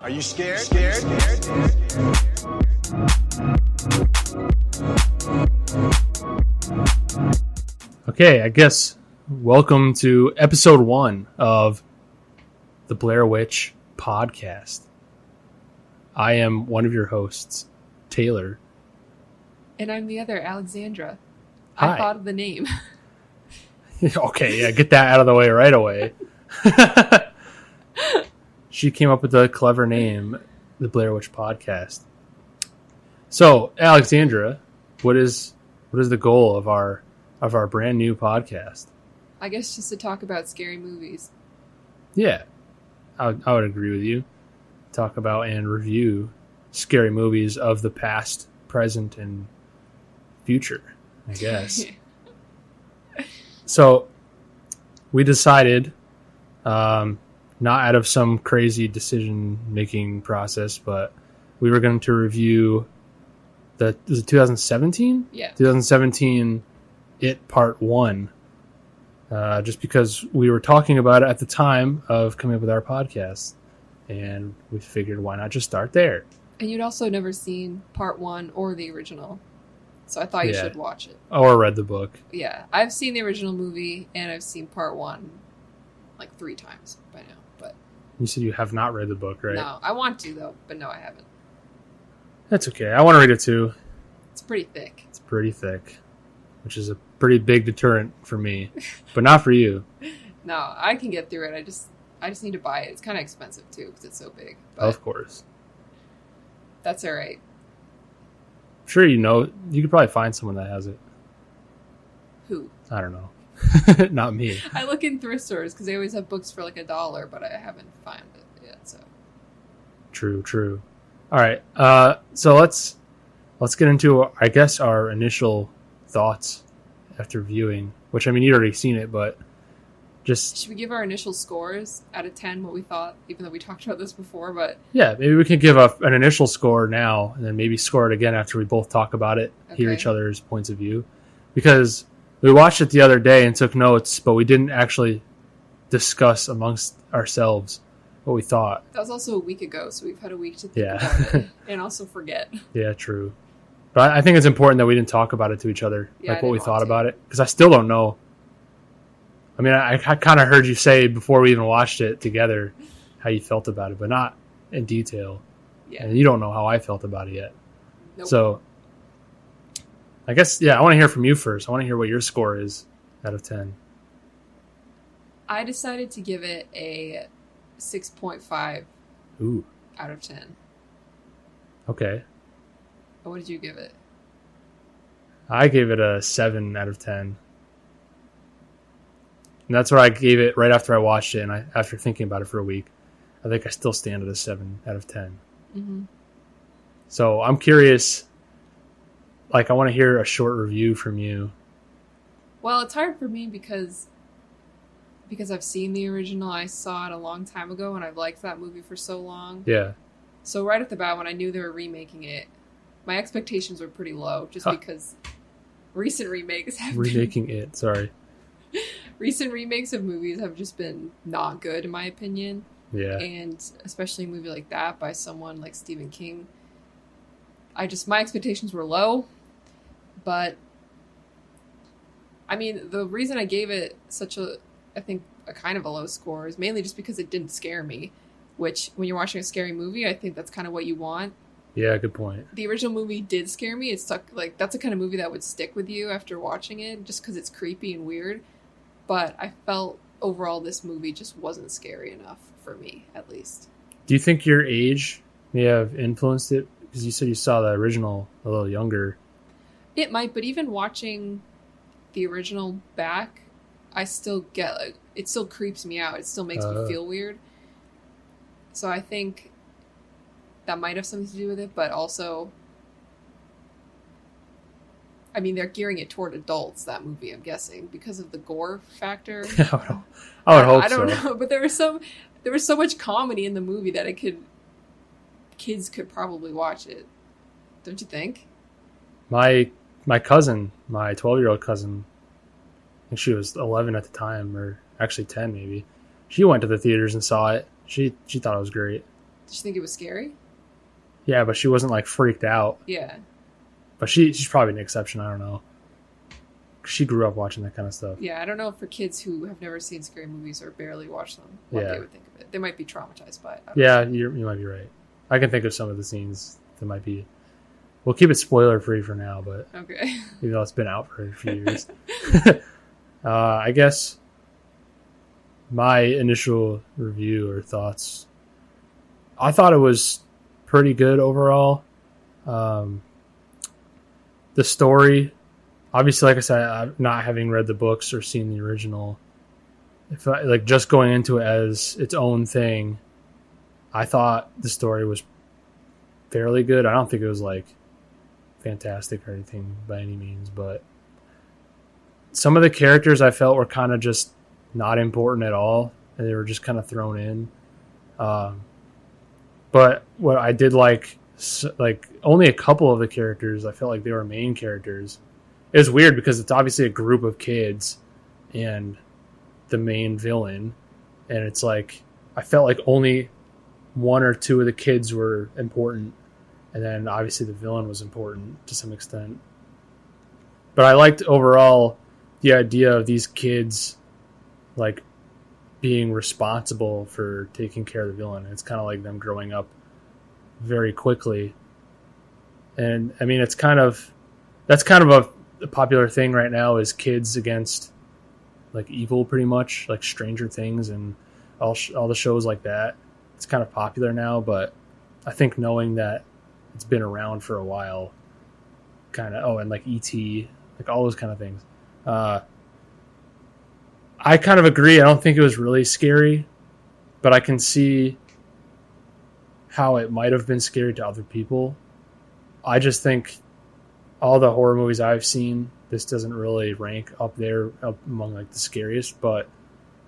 Are you scared? Okay, I guess welcome to episode 1 of the Blair Witch podcast. I am one of your hosts, Taylor. And I'm the other, Alexandra. Hi. I thought of the name. Okay, yeah, get that out of the way right away. She came up with a clever name, the Blair Witch podcast. So, Alexandra, what is the goal of our brand new podcast? I guess just to talk about scary movies. Yeah, I would agree with you. Talk about and review scary movies of the past, present, and future, I guess. So, we decided, not out of some crazy decision-making process, but we were going to review was it 2017? Yeah. 2017 It Part 1. Just because we were talking about it at the time of coming up with our podcast. And we figured, why not just start there? And you'd also never seen part 1 or the original. So I thought you should watch it. Or read the book. Yeah. I've seen the original movie and I've seen part 1 like 3 times by now. But You said you have not read the book, right? no, I want to though, but no, I haven't. That's okay. I want to read it too. It's pretty thick. It's pretty thick, which is a pretty big deterrent for me, but not for you. No, I can get through it. I just need to buy it. It's kind of expensive too because it's so big. But Of course. that's all right. I'm sure you could probably find someone that has it. Who? I don't know. Not me. I look in thrift stores because they always have books for like $1, but I haven't found it yet. So True. All right. So let's get into, I guess, our initial thoughts after viewing, which, I mean, you'd already seen it, but just... should we give our initial scores out of 10, what we thought, even though we talked about this before? But yeah, maybe we can give an initial score now and then maybe score it again after we both talk about it, hear each other's points of view. Because we watched it the other day and took notes, but we didn't actually discuss amongst ourselves what we thought. that was also a week ago, so we've had a week to think about it and also forget. Yeah, true. But I think it's important that we didn't talk about it to each other, like what we thought about it, because I still don't know. I mean, I kind of heard you say before we even watched it together how you felt about it, but not in detail. Yeah. And you don't know how I felt about it yet. Nope. So I guess, I want to hear from you first. I want to hear what your score is out of 10. I decided to give it a 6.5 Ooh. out of 10. Okay. What did you give it? I gave it a 7 out of 10. And that's what I gave it right after I watched it, and after thinking about it for a week. I think I still stand at a 7 out of 10. Mm-hmm. So I'm curious, I want to hear a short review from you. Well, it's hard for me because I've seen the original. I saw it a long time ago, and I've liked that movie for so long. Yeah. So right at the bat, when I knew they were remaking it, my expectations were pretty low, just because recent remakes have Remaking it, sorry. Recent remakes of movies have just been not good, in my opinion. Yeah. And especially a movie like that by someone like Stephen King. My expectations were low, but I mean, the reason I gave it I think a kind of a low score is mainly just because it didn't scare me, which when you're watching a scary movie, I think that's kind of what you want. Yeah, good point. The original movie did scare me. It stuck, that's the kind of movie that would stick with you after watching it, just because it's creepy and weird. But I felt overall this movie just wasn't scary enough for me, at least. Do you think your age may have influenced it? Because you said you saw the original a little younger. It might, but even watching the original back, I still get, it still creeps me out. It still makes me feel weird. So I think that might have something to do with it, but also, I mean, they're gearing it toward adults, that movie, I'm guessing, because of the gore factor. I would hope so. I don't know, but there was so much comedy in the movie that kids could probably watch it. Don't you think? My cousin, my 12-year-old cousin, I think she was 11 at the time, or actually 10 maybe. She went to the theaters and saw it. She thought it was great. Did you think it was scary? Yeah, but she wasn't like freaked out. Yeah. But she's probably an exception. I don't know. She grew up watching that kind of stuff. Yeah, I don't know for kids who have never seen scary movies or barely watched them, what they would think of it. They might be traumatized by it. Yeah, you might be right. I can think of some of the scenes that might be. We'll keep it spoiler free for now, but okay. Even though it's been out for a few years. I guess my initial review or thoughts, I thought it was pretty good overall. The story, obviously, like I said, not having read the books or seen the original, if I, like just going into it as its own thing, I thought the story was fairly good. I don't think it was like fantastic or anything by any means, but some of the characters I felt were kind of just not important at all, and they were just kind of thrown in. But what I did like only a couple of the characters I felt like they were main characters. It was weird because it's obviously a group of kids and the main villain, and it's like I felt like only one or two of the kids were important, and then obviously the villain was important to some extent. But I liked overall the idea of these kids like being responsible for taking care of the villain. It's kind of like them growing up very quickly. And I mean, that's kind of a popular thing right now, is kids against like evil, pretty much, like Stranger Things and all the shows like that. It's kind of popular now, but I think knowing that it's been around for a while, and like E.T., like all those kind of things. I kind of agree. I don't think it was really scary, but I can see how it might have been scary to other people. I just think all the horror movies I've seen, this doesn't really rank up there among like the scariest. But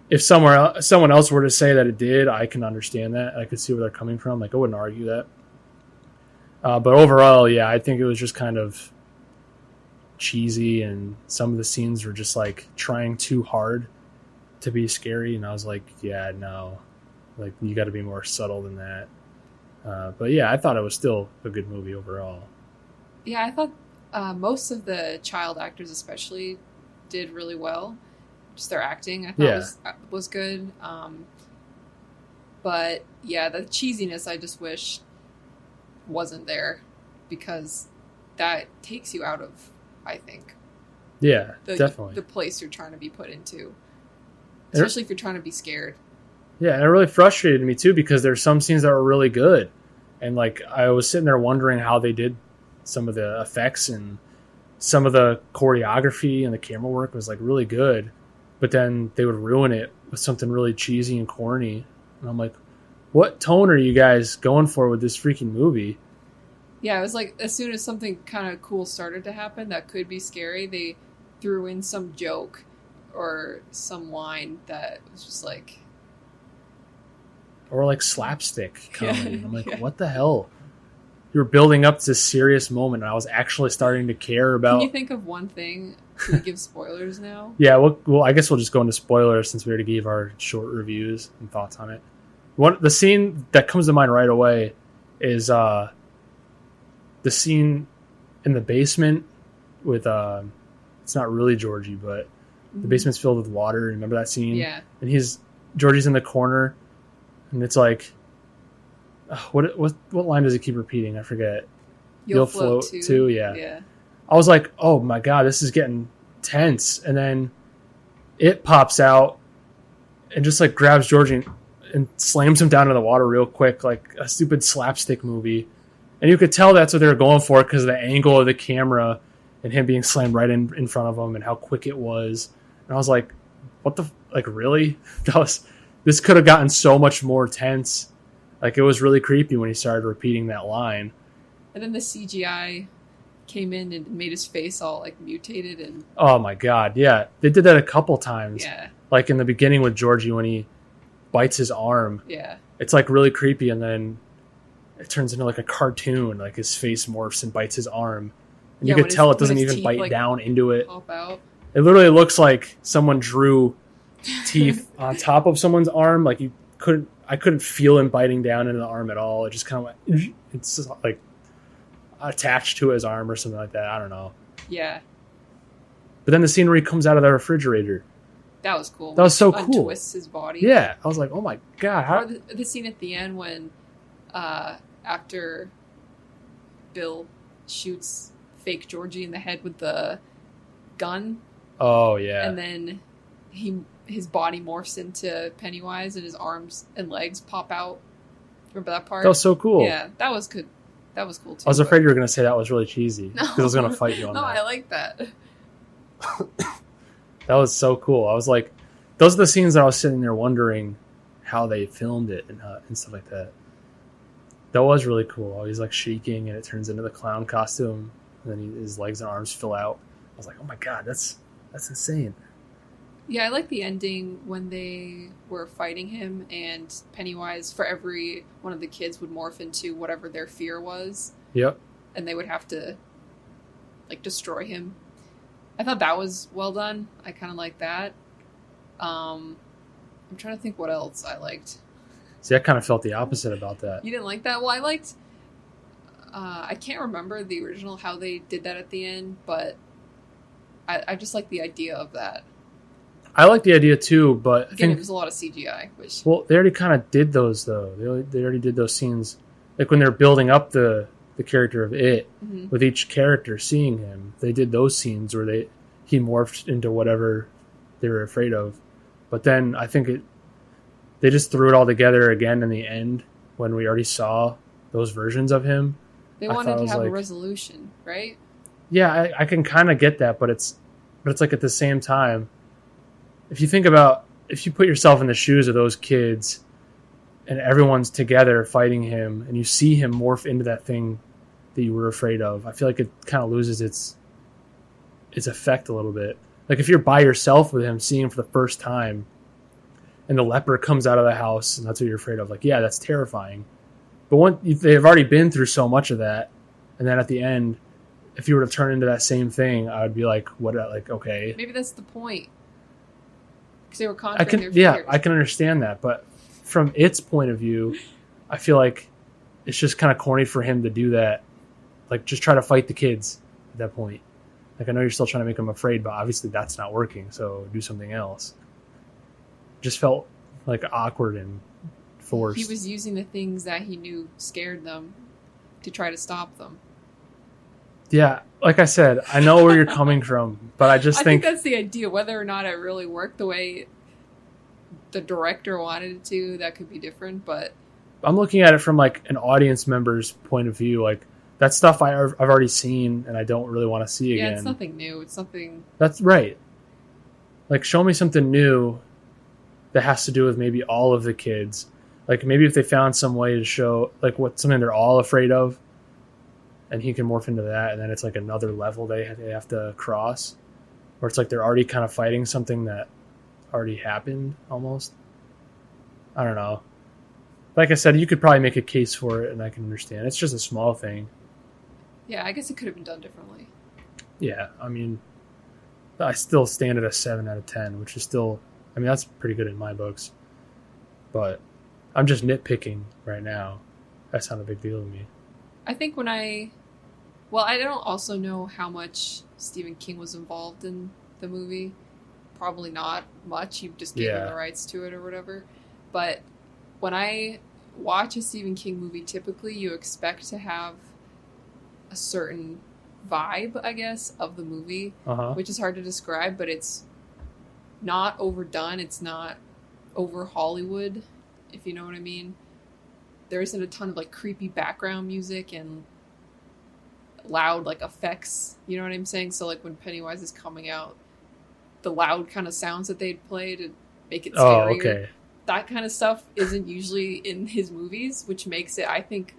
if someone else were to say that it did, I can understand that. I could see where they're coming from. Like I wouldn't argue that. But overall, yeah, I think it was just kind of cheesy, and some of the scenes were just like trying too hard to be scary, and I was like, yeah, no, like you got to be more subtle than that. But yeah, I thought it was still a good movie overall. Yeah, I thought most of the child actors especially did really well. Just their acting I thought was good. But yeah, the cheesiness I just wish wasn't there, because that takes you out of, I think, definitely the place you're trying to be put into, especially if you're trying to be scared. Yeah, and it really frustrated me too, because there's some scenes that were really good, and like I was sitting there wondering how they did some of the effects, and some of the choreography and the camera work was like really good, but then they would ruin it with something really cheesy and corny, and I'm like, what tone are you guys going for with this freaking movie? Yeah, it was like as soon as something kind of cool started to happen that could be scary, they threw in some joke or some line that was just like... Or like slapstick comedy. Yeah, I'm like, what the hell? You were building up to this serious moment, and I was actually starting to care about... Can you think of one thing? Should we give spoilers now? Yeah, well, I guess we'll just go into spoilers since we already gave our short reviews and thoughts on it. The scene that comes to mind right away is the scene in the basement with it's not really Georgie, but the basement's filled with water. Remember that scene? Yeah. And Georgie's in the corner, and it's like, what line does he keep repeating? I forget. You'll float too. Yeah. I was like, oh my god, this is getting tense, and then it pops out and just like grabs Georgie and slams him down in the water real quick, like a stupid slapstick movie. And you could tell that's what they were going for, because of the angle of the camera and him being slammed right in front of him and how quick it was. And I was like, what the, like, really? This could have gotten so much more tense. Like, it was really creepy when he started repeating that line. And then the CGI came in and made his face all like mutated and... Oh my god, yeah. They did that a couple times. Yeah. Like in the beginning with Georgie when he bites his arm. Yeah. It's like really creepy, and then it turns into like a cartoon, like his face morphs and bites his arm. And you could tell it doesn't even bite down into it. Pop out. It literally looks like someone drew teeth on top of someone's arm. Like you couldn't feel him biting down into the arm at all. It just kind of went, it's just like attached to his arm or something like that. I don't know. Yeah. But then the scene where he comes out of the refrigerator. That was cool. That was so cool. Untwists his body. Yeah. I was like, oh my God. Or the scene at the end when after Bill shoots fake Georgie in the head with the gun. Oh, yeah. And then his body morphs into Pennywise and his arms and legs pop out. Remember that part? That was so cool. Yeah, that was good. That was cool too. I was afraid you were going to say that was really cheesy. No. Because I was going to fight you on no, that. I like that. That was so cool. I was like, those are the scenes that I was sitting there wondering how they filmed it and stuff like that. That was really cool. He's like shaking and it turns into the clown costume. And then his legs and arms fill out. I was like, oh my God, that's insane. Yeah, I like the ending when they were fighting him and Pennywise, for every one of the kids, would morph into whatever their fear was. Yep. And they would have to, like, destroy him. I thought that was well done. I kind of like that. I'm trying to think what else I liked. See, I kind of felt the opposite about that. You didn't like that? Well, I liked... I can't remember the original, how they did that at the end, but I just like the idea of that. I like the idea too, but Again, it was a lot of CGI. Which... Well, they already kind of did those, though. They already did those scenes. Like when they're building up the character of It, mm-hmm. with each character seeing him, they did those scenes where he morphed into whatever they were afraid of. But then I think they just threw it all together again in the end when we already saw those versions of him. They wanted to have a resolution, right? Yeah, I can kind of get that, but it's like at the same time, if you put yourself in the shoes of those kids and everyone's together fighting him and you see him morph into that thing that you were afraid of, I feel like it kind of loses its effect a little bit. Like if you're by yourself with him, seeing him for the first time, and the leper comes out of the house and that's what you're afraid of, like, yeah, that's terrifying. But they've already been through so much of that, and then at the end, if you were to turn into that same thing, I would be like, what? Like, okay, maybe that's the point. Because they were conquering their fears. Yeah, I can understand that, but from its point of view, I feel like it's just kind of corny for him to do that. Like, just try to fight the kids at that point. Like, I know you're still trying to make them afraid, but obviously that's not working, so do something else. Just felt like awkward and forced. He was using the things that he knew scared them to try to stop them. Yeah, like I said, I know where you're coming from, but I think that's the idea. Whether or not it really worked the way the director wanted it to, that could be different, but... I'm looking at it from, like, an audience member's point of view. Like, that stuff I've already seen, and I don't really want to see again. Yeah, it's nothing new. It's something... That's right. Like, show me something new that has to do with maybe all of the kids. Like, maybe if they found some way to show, like, something they're all afraid of, and he can morph into that, and then it's like another level they have to cross, or it's like they're already kind of fighting something that already happened almost. I don't know. Like I said, you could probably make a case for it, and I can understand. It's just a small thing. Yeah, I guess it could have been done differently. Yeah, I mean, I still stand at a 7 out of 10, which is still, I mean, that's pretty good in my books. But I'm just nitpicking right now. That's not a big deal to me. I think I don't also know how much Stephen King was involved in the movie. Probably not much. He just gave him the rights to it or whatever. But when I watch a Stephen King movie, typically you expect to have a certain vibe, I guess, of the movie, which is hard to describe, but it's not overdone. It's not over Hollywood, if you know what I mean. There isn't a ton of like creepy background music and loud like effects, you know what I'm saying? So like when Pennywise is coming out, the loud kind of sounds that they'd play to make it scarier. Oh, okay. That kind of stuff isn't usually in his movies, which makes it, I think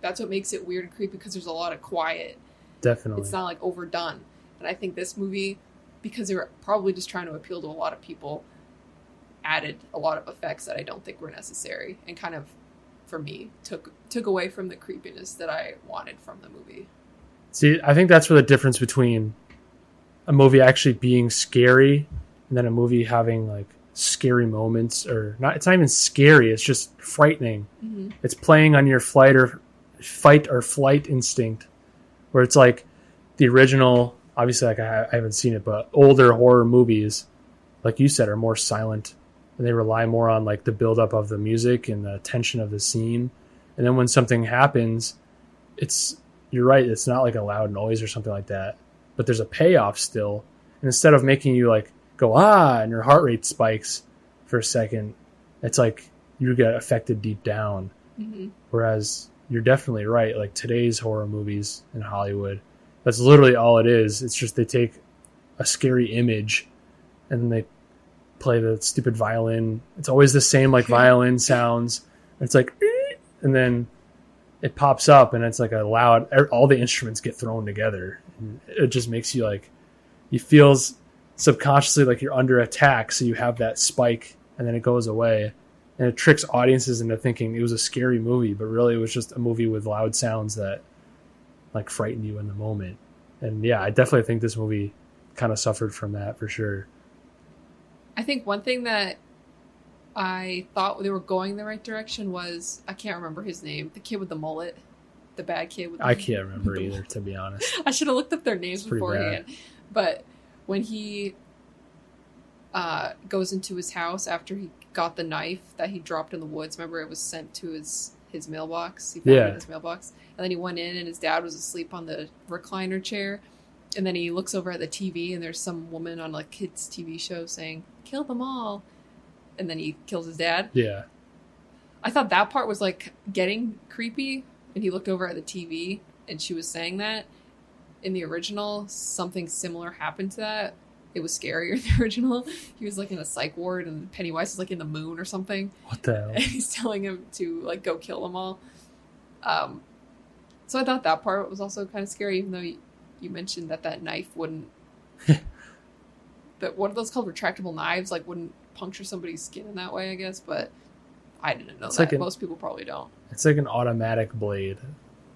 that's what makes it weird and creepy, because there's a lot of quiet. Definitely. It's not like overdone. And I think this movie, because they were probably just trying to appeal to a lot of people, added a lot of effects that I don't think were necessary, and kind of, for me, took away from the creepiness that I wanted from the movie. See, I think that's where the difference between a movie actually being scary and then a movie having like scary moments, or not. It's not even scary. It's just frightening. Mm-hmm. It's playing on your fight or flight instinct, where it's like the original. Obviously, like I haven't seen it, but older horror movies, like you said, are more silent, and they rely more on like the buildup of the music and the tension of the scene. And then when something happens, you're right. It's not like a loud noise or something like that, but there's a payoff still. And instead of making you like go and your heart rate spikes for a second, it's like you get affected deep down. Mm-hmm. Whereas you're definitely right. Like today's horror movies in Hollywood, that's literally all it is. It's just they take a scary image and then they play the stupid violin. It's always the same like violin sounds. It's like, and then it pops up and it's like a loud, all the instruments get thrown together. And it just makes you like, you feel subconsciously like you're under attack. So you have that spike and then it goes away, and it tricks audiences into thinking it was a scary movie, but really it was just a movie with loud sounds that like frighten you in the moment. And yeah, I definitely think this movie kind of suffered from that for sure. I think one thing that I thought they were going the right direction was, I can't remember his name, the kid with the mullet, the bad kid with the I can't remember either, to be honest. I should have looked up their names It's pretty beforehand. But when he goes into his house after he got the knife that he dropped in the woods, remember it was sent to his mailbox? He found it in his mailbox. And then he went in and his dad was asleep on the recliner chair. And then he looks over at the TV and there's some woman on a kid's TV show saying, "Kill them all." And then he kills his dad. Yeah. I thought that part was like getting creepy. And he looked over at the TV and she was saying that. In the original, something similar happened to that. It was scarier in the original. He was like in a psych ward and Pennywise is like in the moon or something. What the hell? And he's telling him to like go kill them all. So I thought that part was also kind of scary, even though you mentioned that knife wouldn't... that what are those called? Retractable knives? Like wouldn't puncture somebody's skin in that way, I guess. But I didn't know it's that. Like most people probably don't. It's like an automatic blade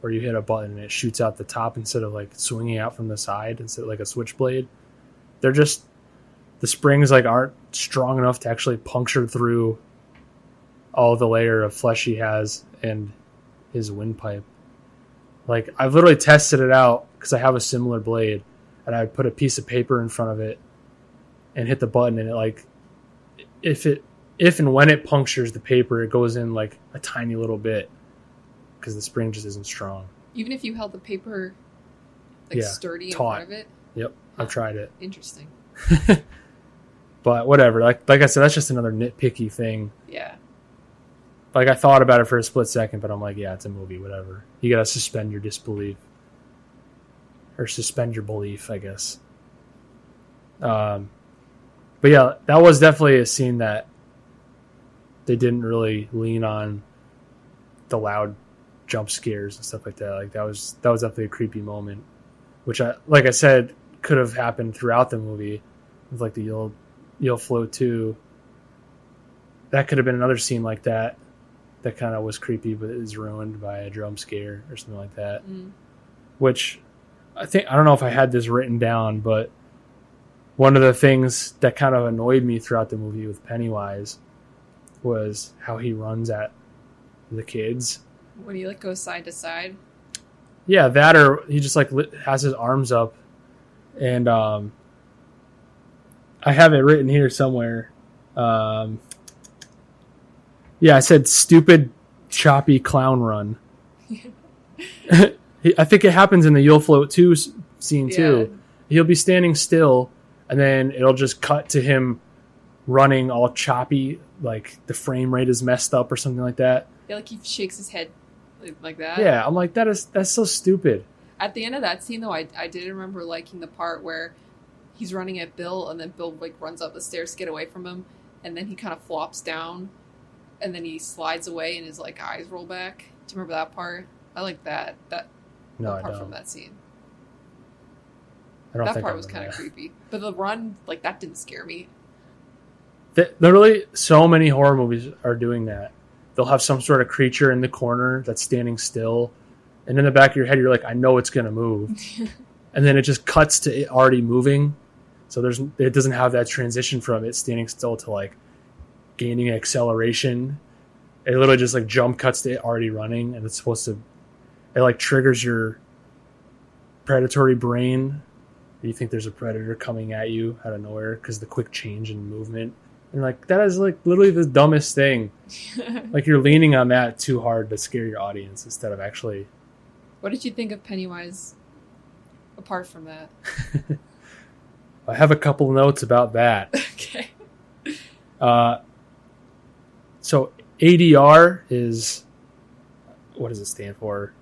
where you hit a button and it shoots out the top instead of like swinging out from the side instead of like a switchblade. They're just... The springs like aren't strong enough to actually puncture through all the layer of flesh he has and his windpipe. Like, I've literally tested it out because I have a similar blade, and I would put a piece of paper in front of it and hit the button, and it like, if and when it punctures the paper, it goes in like a tiny little bit because the spring just isn't strong. Even if you held the paper like sturdy in front of it? Yep, I've tried it. Interesting. But whatever, like I said, that's just another nitpicky thing. Yeah. Like, I thought about it for a split second, but I'm like, yeah, it's a movie, whatever. You gotta suspend your disbelief. Or suspend your belief, I guess. But yeah, that was definitely a scene that they didn't really lean on the loud jump scares and stuff like that. Like, that was definitely a creepy moment. Which, like I said, could have happened throughout the movie. With, like, the You'll Float 2. That could have been another scene like that. That kind of was creepy, but is ruined by a drum scare or something like that. Which I don't know if I had this written down, but one of the things that kind of annoyed me throughout the movie with Pennywise was how he runs at the kids. When he like goes side to side. Yeah, that, or he just like has his arms up, and I have it written here somewhere. Yeah, I said stupid, choppy clown run. I think it happens in the You'll Float 2 scene too. He'll be standing still, and then it'll just cut to him running all choppy, like the frame rate is messed up or something like that. Yeah, like he shakes his head like that. Yeah, I'm like, that's so stupid. At the end of that scene, though, I did remember liking the part where he's running at Bill, and then Bill like runs up the stairs to get away from him, and then he kind of flops down. And then he slides away and his like eyes roll back. Do you remember that part? I like that. Apart from that scene. That part was kind of creepy. But the run, like, that didn't scare me. Literally, so many horror movies are doing that. They'll have some sort of creature in the corner that's standing still. And in the back of your head, you're like, I know it's going to move. And then it just cuts to it already moving. So it doesn't have that transition from it standing still to like gaining acceleration. It literally just like jump cuts to it already running, and it's supposed to, it like triggers your predatory brain. You think there's a predator coming at you out of nowhere because the quick change in movement. And like, that is like literally the dumbest thing. Like, you're leaning on that too hard to scare your audience instead of actually. What did you think of Pennywise apart from that? I have a couple notes about that. Okay. So ADR is, what does it stand for?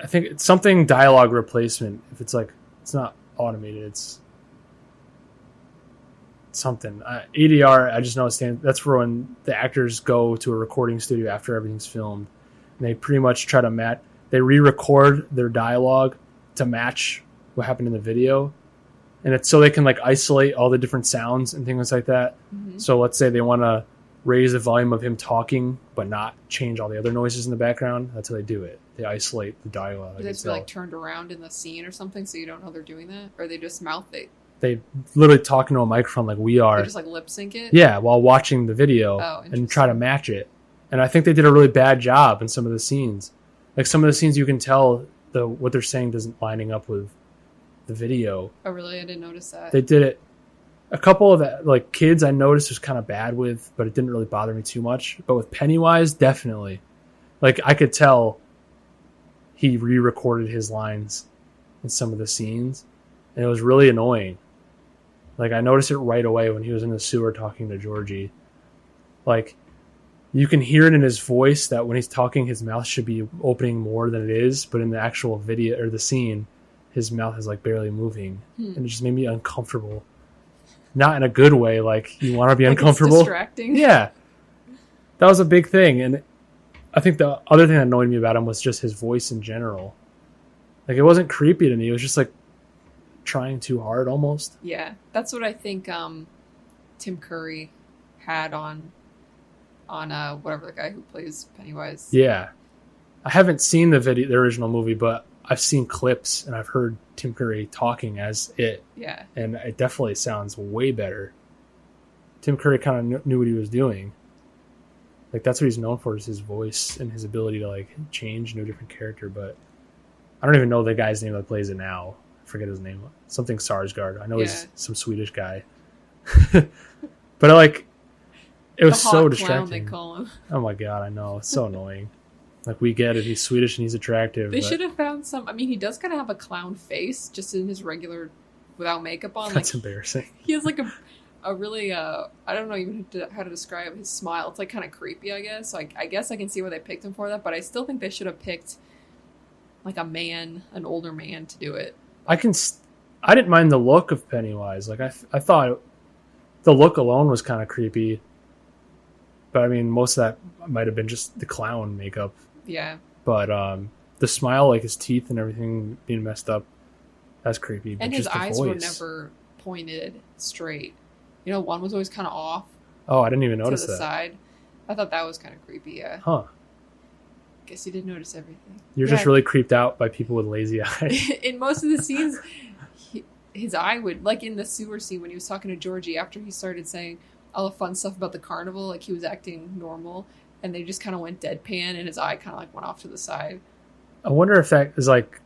I think it's something dialogue replacement. If it's like, it's not automated, it's something. ADR, I just know it stands, that's for when the actors go to a recording studio after everything's filmed, and they pretty much try to they re-record their dialogue to match what happened in the video. And it's so they can like isolate all the different sounds and things like that. Mm-hmm. So let's say they want to raise the volume of him talking, but not change all the other noises in the background. That's how they do it. They isolate the dialogue. Do they have to be like turned around in the scene or something so you don't know they're doing that? Or they just mouth it? They literally talk into a microphone like we are. They just like lip sync it? Yeah, while watching the video and try to match it. And I think they did a really bad job in some of the scenes. Like, some of the scenes you can tell what they're saying doesn't lining up with the video. Oh, really? I didn't notice that. They did it. A couple of like kids I noticed was kind of bad with, but it didn't really bother me too much. But with Pennywise, definitely. Like, I could tell he re-recorded his lines in some of the scenes, and it was really annoying. Like, I noticed it right away when he was in the sewer talking to Georgie. Like, you can hear it in his voice that when he's talking, his mouth should be opening more than it is, but in the actual video or the scene, his mouth is like barely moving, and it just made me uncomfortable. Not in a good way, like you want to be like uncomfortable. It's distracting. Yeah, that was a big thing, and I think the other thing that annoyed me about him was just his voice in general. Like, it wasn't creepy to me; it was just like trying too hard, almost. Yeah, that's what I think. Tim Curry had on whatever the guy who plays Pennywise. Yeah, I haven't seen the original movie, but I've seen clips and I've heard Tim Curry talking as it. Yeah. And it definitely sounds way better. Tim Curry kind of knew what he was doing. Like, that's what he's known for, is his voice and his ability to like change into a different character. But I don't even know the guy's name that plays it now. I forget his name. Something Sarsgaard. I know he's some Swedish guy. But it was so distracting. Clown, they call him. Oh my God, I know. It's so annoying. Like, we get it. He's Swedish and he's attractive. They should have found some. I mean, he does kind of have a clown face, just in his regular, without makeup on. That's embarrassing. He has like a really, I don't know even how to describe his smile. It's like kind of creepy, I guess. So I guess I can see why they picked him for that, but I still think they should have picked like an older man to do it. I didn't mind the look of Pennywise. Like, I thought the look alone was kind of creepy. But I mean, most of that might have been just the clown makeup. Yeah. But the smile, like his teeth and everything being messed up, that's creepy. And but his just eyes the were voice. never pointed straight. You know, one was always kind of off. Oh, I didn't even notice to the that. Side. I thought that was kind of creepy, yeah. Huh. Guess you did notice everything. You're just really creeped out by people with lazy eyes. In most of the scenes, his eye would, like in the sewer scene when he was talking to Georgie after he started saying all the fun stuff about the carnival, like he was acting normal, and they just kind of went deadpan, and his eye kind of like went off to the side. I wonder if that is like,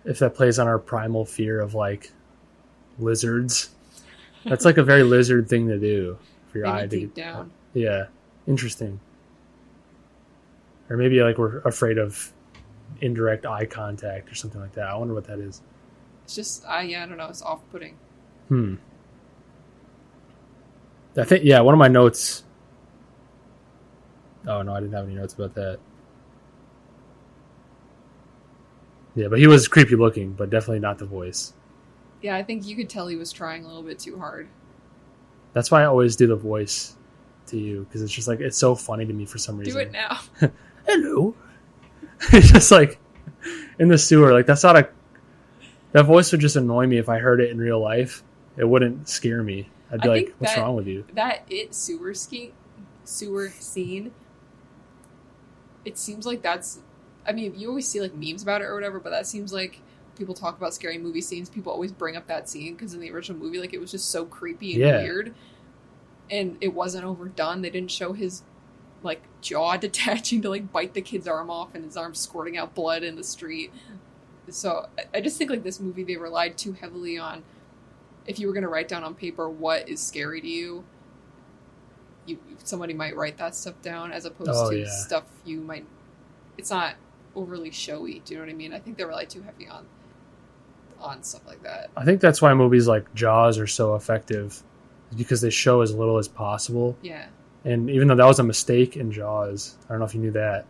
if that plays on our primal fear of like lizards. That's like a very lizard thing to do for your eye to deep down. Yeah, interesting. Or maybe like we're afraid of indirect eye contact or something like that. I wonder what that is. It's just, I don't know. It's off-putting. I think, one of my notes. Oh no, I didn't have any notes about that. Yeah, but he was creepy looking, but definitely not the voice. Yeah, I think you could tell he was trying a little bit too hard. That's why I always do the voice to you, because it's just like, it's so funny to me for some reason. Do it now. Hello. It's just like in the sewer. Like, that voice would just annoy me if I heard it in real life. It wouldn't scare me. I'd be like, what's wrong with you? That sewer scene, it seems like that's, I mean, you always see like memes about it or whatever, but that seems like people talk about scary movie scenes, people always bring up that scene because in the original movie, like, it was just so creepy and weird. and it wasn't overdone. They didn't show his like jaw detaching to like bite the kid's arm off and his arm squirting out blood in the street. So I just think like this movie, they relied too heavily on, if you were going to write down on paper what is scary to you, somebody might write that stuff down as opposed to stuff you might, it's not overly showy. Do you know what I mean? I think they rely too heavy on stuff like that. I think that's why movies like Jaws are so effective, because they show as little as possible. Yeah. And even though that was a mistake in Jaws, I don't know if you knew that.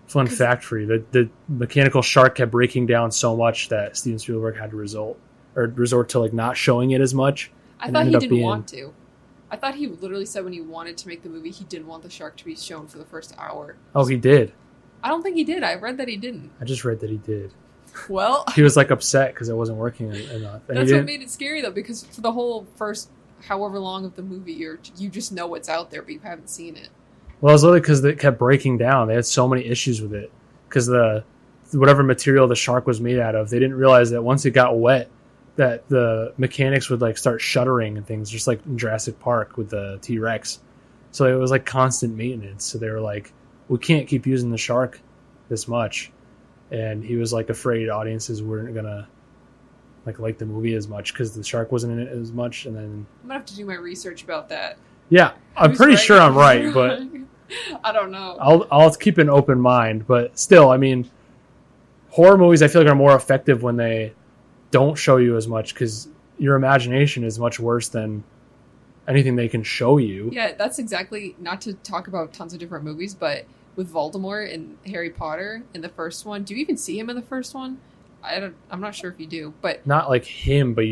Fun fact for you: the mechanical shark kept breaking down so much that Steven Spielberg had to resort to like not showing it as much. I thought he didn't want to. I thought he literally said when he wanted to make the movie, he didn't want the shark to be shown for the first hour. Oh, he did. I don't think he did. I read that he didn't. I just read that he did. Well, he was like upset because it wasn't working enough. And that's what made it scary though, because for the whole first however long of the movie, you just know what's out there, but you haven't seen it. Well, it was literally because it kept breaking down. They had so many issues with it because whatever material the shark was made out of, they didn't realize that once it got wet, that the mechanics would like start shuddering and things, just like in Jurassic Park with the T-Rex. So it was like constant maintenance. So they were like, we can't keep using the shark this much. And he was like afraid audiences weren't gonna like the movie as much because the shark wasn't in it as much. And then I'm gonna have to do my research about that. Yeah, I'm pretty sure I'm right, but I don't know. I'll keep an open mind, but still, I mean, horror movies I feel like are more effective when they don't show you as much because your imagination is much worse than anything they can show you. Yeah, that's exactly, not to talk about tons of different movies, but with Voldemort and Harry Potter in the first one, do you even see him in the first one? I'm not sure if you do, but not like him, but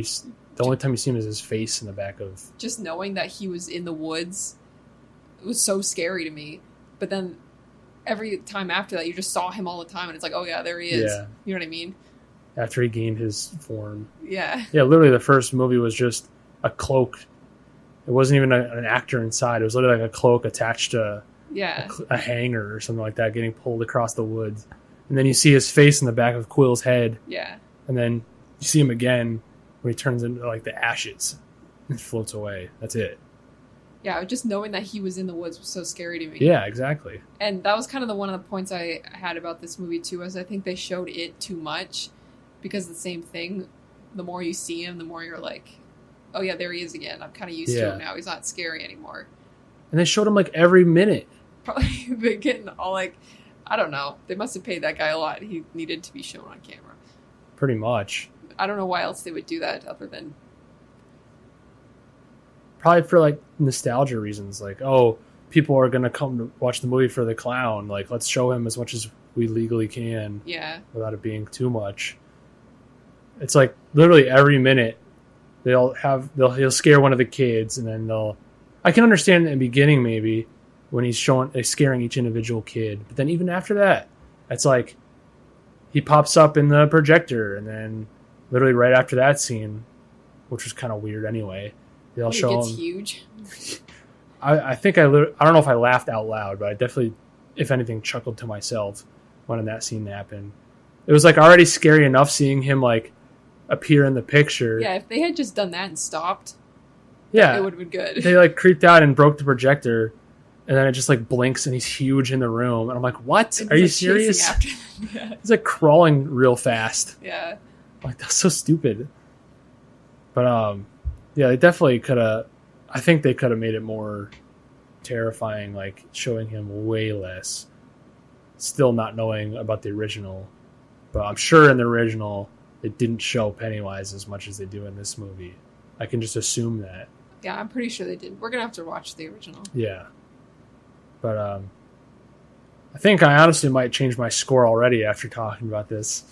the only time you see him is his face in the back of. Just knowing that he was in the woods, it was so scary to me. But then every time after that, you just saw him all the time, and it's like, oh yeah, there he is. Yeah. You know what I mean? After he gained his form. Yeah. Yeah, literally the first movie was just a cloak. It wasn't even an actor inside. It was literally like a cloak attached to a hanger or something like that, getting pulled across the woods. And then you see his face in the back of Quill's head. Yeah. And then you see him again when he turns into like the ashes and floats away. That's it. Yeah, just knowing that he was in the woods was so scary to me. Yeah, exactly. And that was kind of one of the points I had about this movie too, is I think they showed it too much, because the same thing, the more you see him, the more you're like, oh yeah, there he is again. I'm kind of used to him now. He's not scary anymore. And they showed him like every minute. Probably been getting all like, I don't know. They must have paid that guy a lot. He needed to be shown on camera. Pretty much. I don't know why else they would do that other than... Probably for like nostalgia reasons. Like, oh, people are going to come to watch the movie for the clown. Like, let's show him as much as we legally can. Yeah. Without it being too much. It's like literally every minute he'll scare one of the kids, and then I can understand in the beginning maybe when he's scaring each individual kid. But then even after that, it's like he pops up in the projector, and then literally right after that scene, which was kind of weird anyway, they'll show him. It's huge. I think I don't know if I laughed out loud, but I definitely, if anything, chuckled to myself when that scene happened. It was like already scary enough seeing him like appear in the picture. Yeah, if they had just done that and stopped, yeah, it would have been good. They like creeped out and broke the projector, and then it just like blinks and he's huge in the room, and I'm like, what? Are you serious? Yeah. He's like crawling real fast. Yeah. Like, that's so stupid. But yeah, they definitely could have. I think they could have made it more terrifying, like showing him way less. Still not knowing about the original, but I'm sure in the original it didn't show Pennywise as much as they do in this movie. I can just assume that. Yeah, I'm pretty sure they did. We're gonna have to watch the original. Yeah, but I think I honestly might change my score already after talking about this.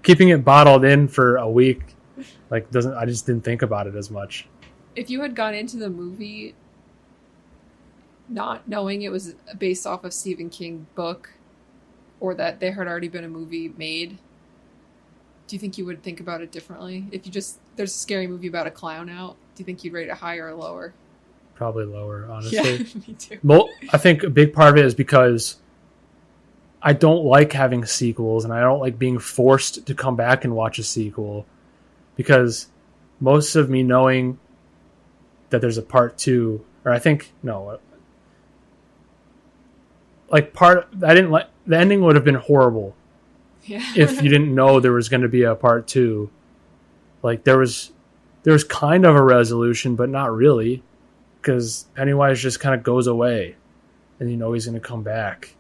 Keeping it bottled in for a week, I just didn't think about it as much. If you had gone into the movie not knowing it was based off of Stephen King book, or that there had already been a movie made, do you think you would think about it differently? If there's a scary movie about a clown out, do you think you'd rate it higher or lower? Probably lower, honestly. Yeah, me too. I think a big part of it is because I don't like having sequels, and I don't like being forced to come back and watch a sequel, because most of me knowing that there's a part 2 or I think no, like I didn't like the ending would have been horrible Yeah. if you didn't know there was going to be a part 2. Like there was kind of a resolution, but not really, because Pennywise just kind of goes away, and you know he's going to come back.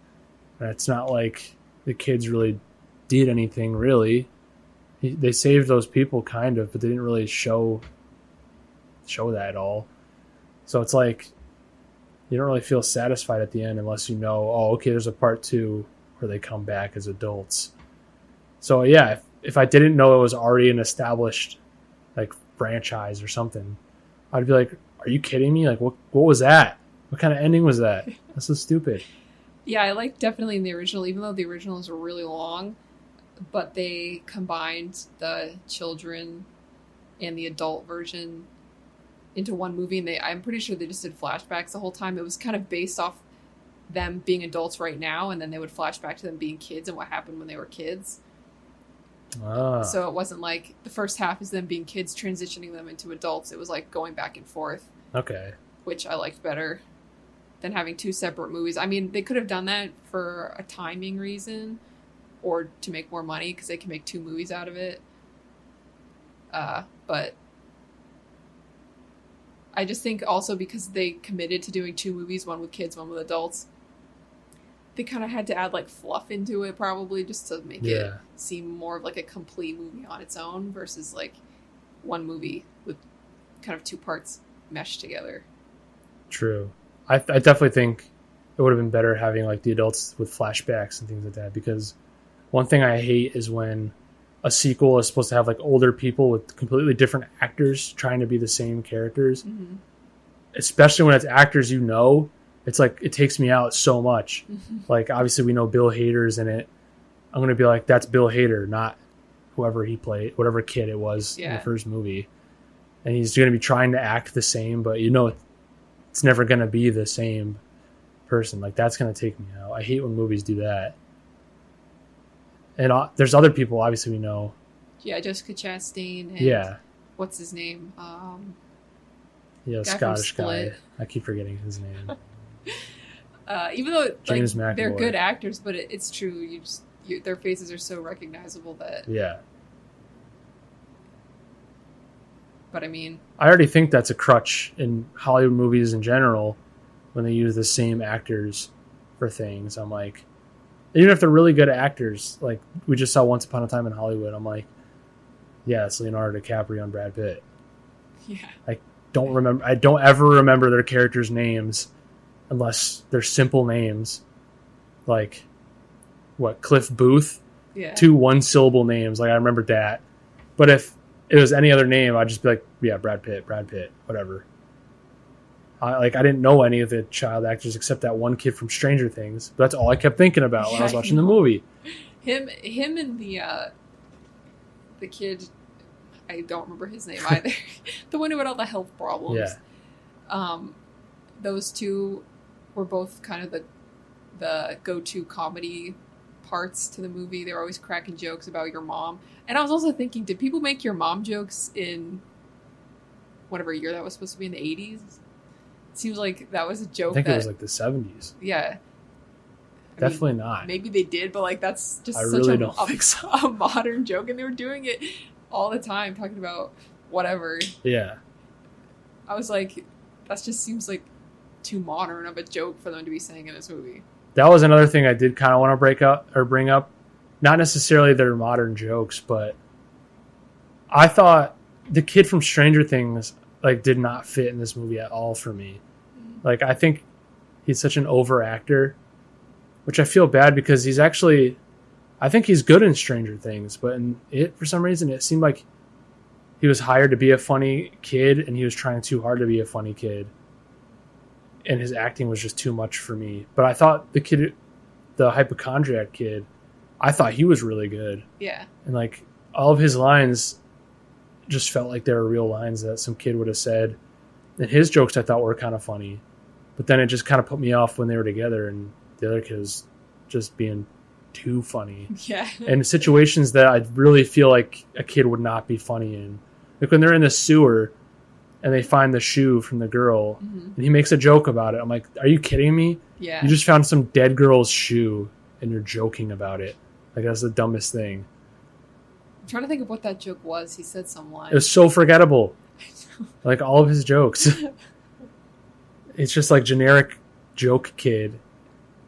And it's not like the kids really did anything really. They saved those people kind of, but they didn't really show that at all. So it's like you don't really feel satisfied at the end unless you know, oh, okay, there's a part 2 where they come back as adults. So yeah, if I didn't know it was already an established like franchise or something, I'd be like, are you kidding me? Like what was that? What kind of ending was that? That's so stupid. Yeah, I like definitely in the original, even though the originals were really long, but they combined the children and the adult version into one movie, and I'm pretty sure they just did flashbacks the whole time. It was kind of based off them being adults right now, and then they would flash back to them being kids and what happened when they were kids. So it wasn't like the first half is them being kids transitioning them into adults. It was like going back and forth. Okay. Which I liked better than having 2 separate movies. I mean, they could have done that for a timing reason or to make more money because they can make 2 movies out of it. But I just think also because they committed to doing 2 movies, one with kids, one with adults, they kind of had to add like fluff into it probably just to make it seem more of like a complete movie on its own versus like one movie with kind of 2 parts meshed together. True. I definitely think it would have been better having like the adults with flashbacks and things like that, because one thing I hate is when a sequel is supposed to have like older people with completely different actors trying to be the same characters. Mm-hmm. Especially when it's actors you know. It's like it takes me out so much. Mm-hmm. Like obviously we know Bill Hader's in it. I'm gonna be like, that's Bill Hader, not whoever he played, whatever kid it was in the first movie. And he's gonna be trying to act the same, but you know it's never gonna be the same person. Like that's gonna take me out. I hate when movies do that. And there's other people obviously we know. Yeah, Jessica Chastain. And what's his name? Scottish guy. I keep forgetting his name. Even though James like, McAvoy. they're good actors, but it's true. Their faces are so recognizable that. Yeah. But I mean, I already think that's a crutch in Hollywood movies in general when they use the same actors for things. I'm like, even if they're really good actors, like we just saw Once Upon a Time in Hollywood, I'm like, yeah, it's Leonardo DiCaprio and Brad Pitt. Yeah. I don't ever remember their characters' names unless they're simple names. Like, what, Cliff Booth? Yeah. 2 one-syllable names. Like, I remember that. But if it was any other name, I'd just be like, yeah, Brad Pitt, whatever. I didn't know any of the child actors except that one kid from Stranger Things. But that's all I kept thinking about when I was watching the movie. Him and the kid, I don't remember his name either. The one who had all the health problems. Yeah. Those 2 were both kind of the go-to comedy parts to the movie. They were always cracking jokes about your mom. And I was also thinking, did people make your mom jokes in whatever year that was supposed to be in the 80s? It seems like that was a joke. I think it was like the 70s. Yeah. Definitely not. Maybe they did, but like that's just a modern joke, and they were doing it all the time, talking about whatever. Yeah. I was like, that just seems like too modern of a joke for them to be saying in this movie. That was another thing I did kind of want to bring up. Not necessarily their modern jokes, but I thought the kid from Stranger Things like did not fit in this movie at all for me. Mm-hmm. Like I think he's such an over actor, which I feel bad because I think he's good in Stranger Things, but for some reason it seemed like he was hired to be a funny kid and he was trying too hard to be a funny kid. And his acting was just too much for me. But I thought the hypochondriac kid, I thought he was really good. Yeah. And like all of his lines just felt like they were real lines that some kid would have said. And his jokes I thought were kind of funny. But then it just kind of put me off when they were together and the other kid was just being too funny. Yeah. And situations that I really feel like a kid would not be funny in. Like when they're in the sewer and they find the shoe from the girl, Mm-hmm. and he makes a joke about it. I'm like, are you kidding me? Yeah. You just found some dead girl's shoe, and you're joking about it. Like, that's the dumbest thing. I'm trying to think of what that joke was. He said some line. It was so forgettable. Like, all of his jokes. It's just like generic joke kid.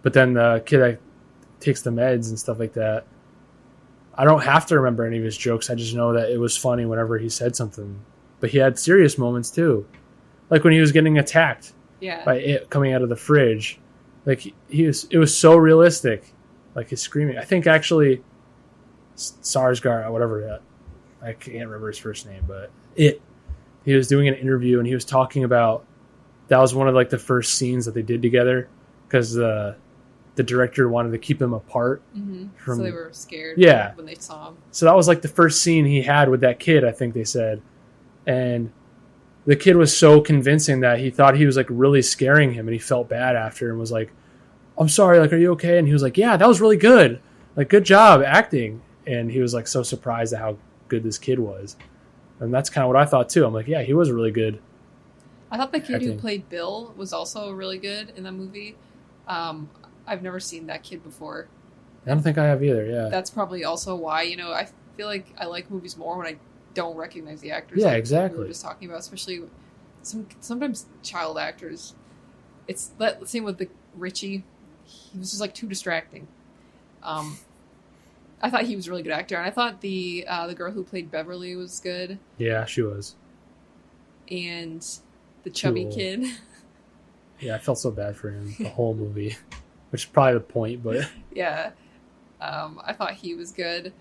But then the kid that takes the meds and stuff like that, I don't have to remember any of his jokes. I just know that it was funny whenever he said something. But he had serious moments too. Like when he was getting attacked Yeah. by it coming out of the fridge. Like it was so realistic. Like his screaming. I think actually Sarsgaard, whatever, I can't remember his first name, but he was doing an interview and he was talking about, that was one of like the first scenes that they did together because the director wanted to keep them apart. Mm-hmm. From, so they were scared yeah, when they saw him. So that was like the first scene he had with that kid, I think they said. And the kid was so convincing that he thought he was like really scaring him, and he felt bad after and was like, I'm sorry, like, are you okay? And he was like, yeah, that was really good. Like, good job acting. And he was like so surprised at how good this kid was. And that's kind of what I thought too. I'm like, yeah, he was really good. I thought the kid acting. who played Bill was also really good in that movie. I've never seen that kid before. I don't think I have either, yeah. That's probably also why, I feel like I like movies more when I don't recognize the actors. Yeah, like exactly. We were just talking about, especially sometimes child actors. It's that same with the Richie. He was just like too distracting. I thought he was a really good actor, and I thought the girl who played Beverly was good. Yeah, she was. And the chubby Cool. kid. Yeah, I felt so bad for him the whole movie, which is probably the point, but Yeah. I thought he was good.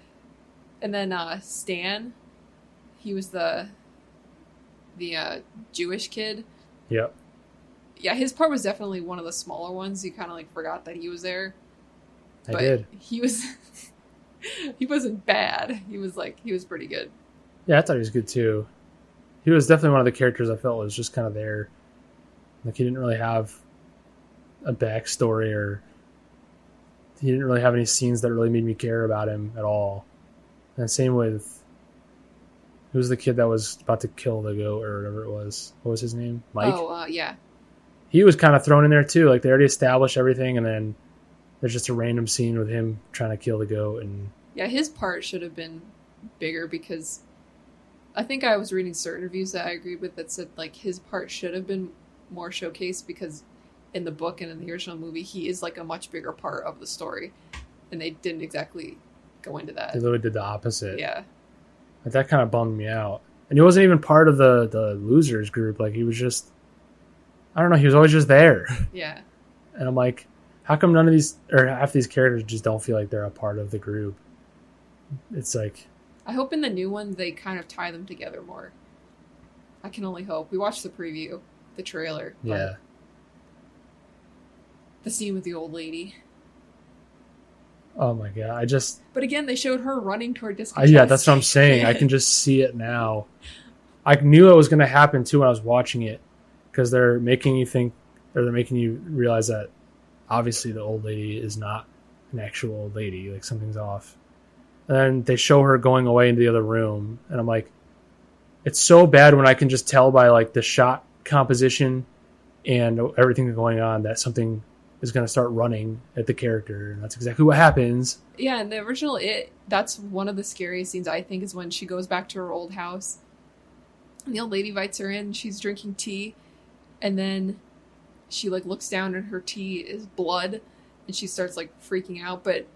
And then Stan, he was the Jewish kid. yep. Yeah, his part was definitely one of the smaller ones. You kind of like forgot that he was there. I But did. he was he wasn't bad. He was pretty good. Yeah, I thought he was good too. He was definitely one of the characters I felt was just kind of there. Like, he didn't really have a backstory, or he didn't really have any scenes that really made me care about him at all. And same with, who's the kid that was about to kill the goat or whatever it was? What was his name? Mike? Oh, yeah. He was kind of thrown in there too. Like, they already established everything, and then there's just a random scene with him trying to kill the goat. And Yeah, his part should have been bigger because I think I was reading certain reviews that I agreed with that said like his part should have been more showcased because in the book and in the original movie he is like a much bigger part of the story, and they didn't exactly go into that. they literally did the opposite. Yeah. Like, that kind of bummed me out. And he wasn't even part of the losers group. Like, he was just, I don't know, he was always just there. Yeah. And I'm like, how come none of these, or half these characters just don't feel like they're a part of the group? It's like, I hope in the new one they kind of tie them together more. I can only hope. We watched the preview, the trailer. But yeah. the scene with the old lady. Oh my God. But again, they showed her running toward Disco. Yeah, that's what I'm saying. I can just see it now. I knew it was going to happen too when I was watching it, because they're making you think, or they're making you realize that obviously the old lady is not an actual old lady. Like, something's off. And then they show her going away into the other room, and I'm like, it's so bad when I can just tell by like the shot composition and everything going on that something is going to start running at the character, and that's exactly what happens. Yeah, in the original that's one of the scariest scenes, I think, is when she goes back to her old house. And the old lady invites her in, she's drinking tea, and then she like looks down and her tea is blood, and she starts like freaking out, but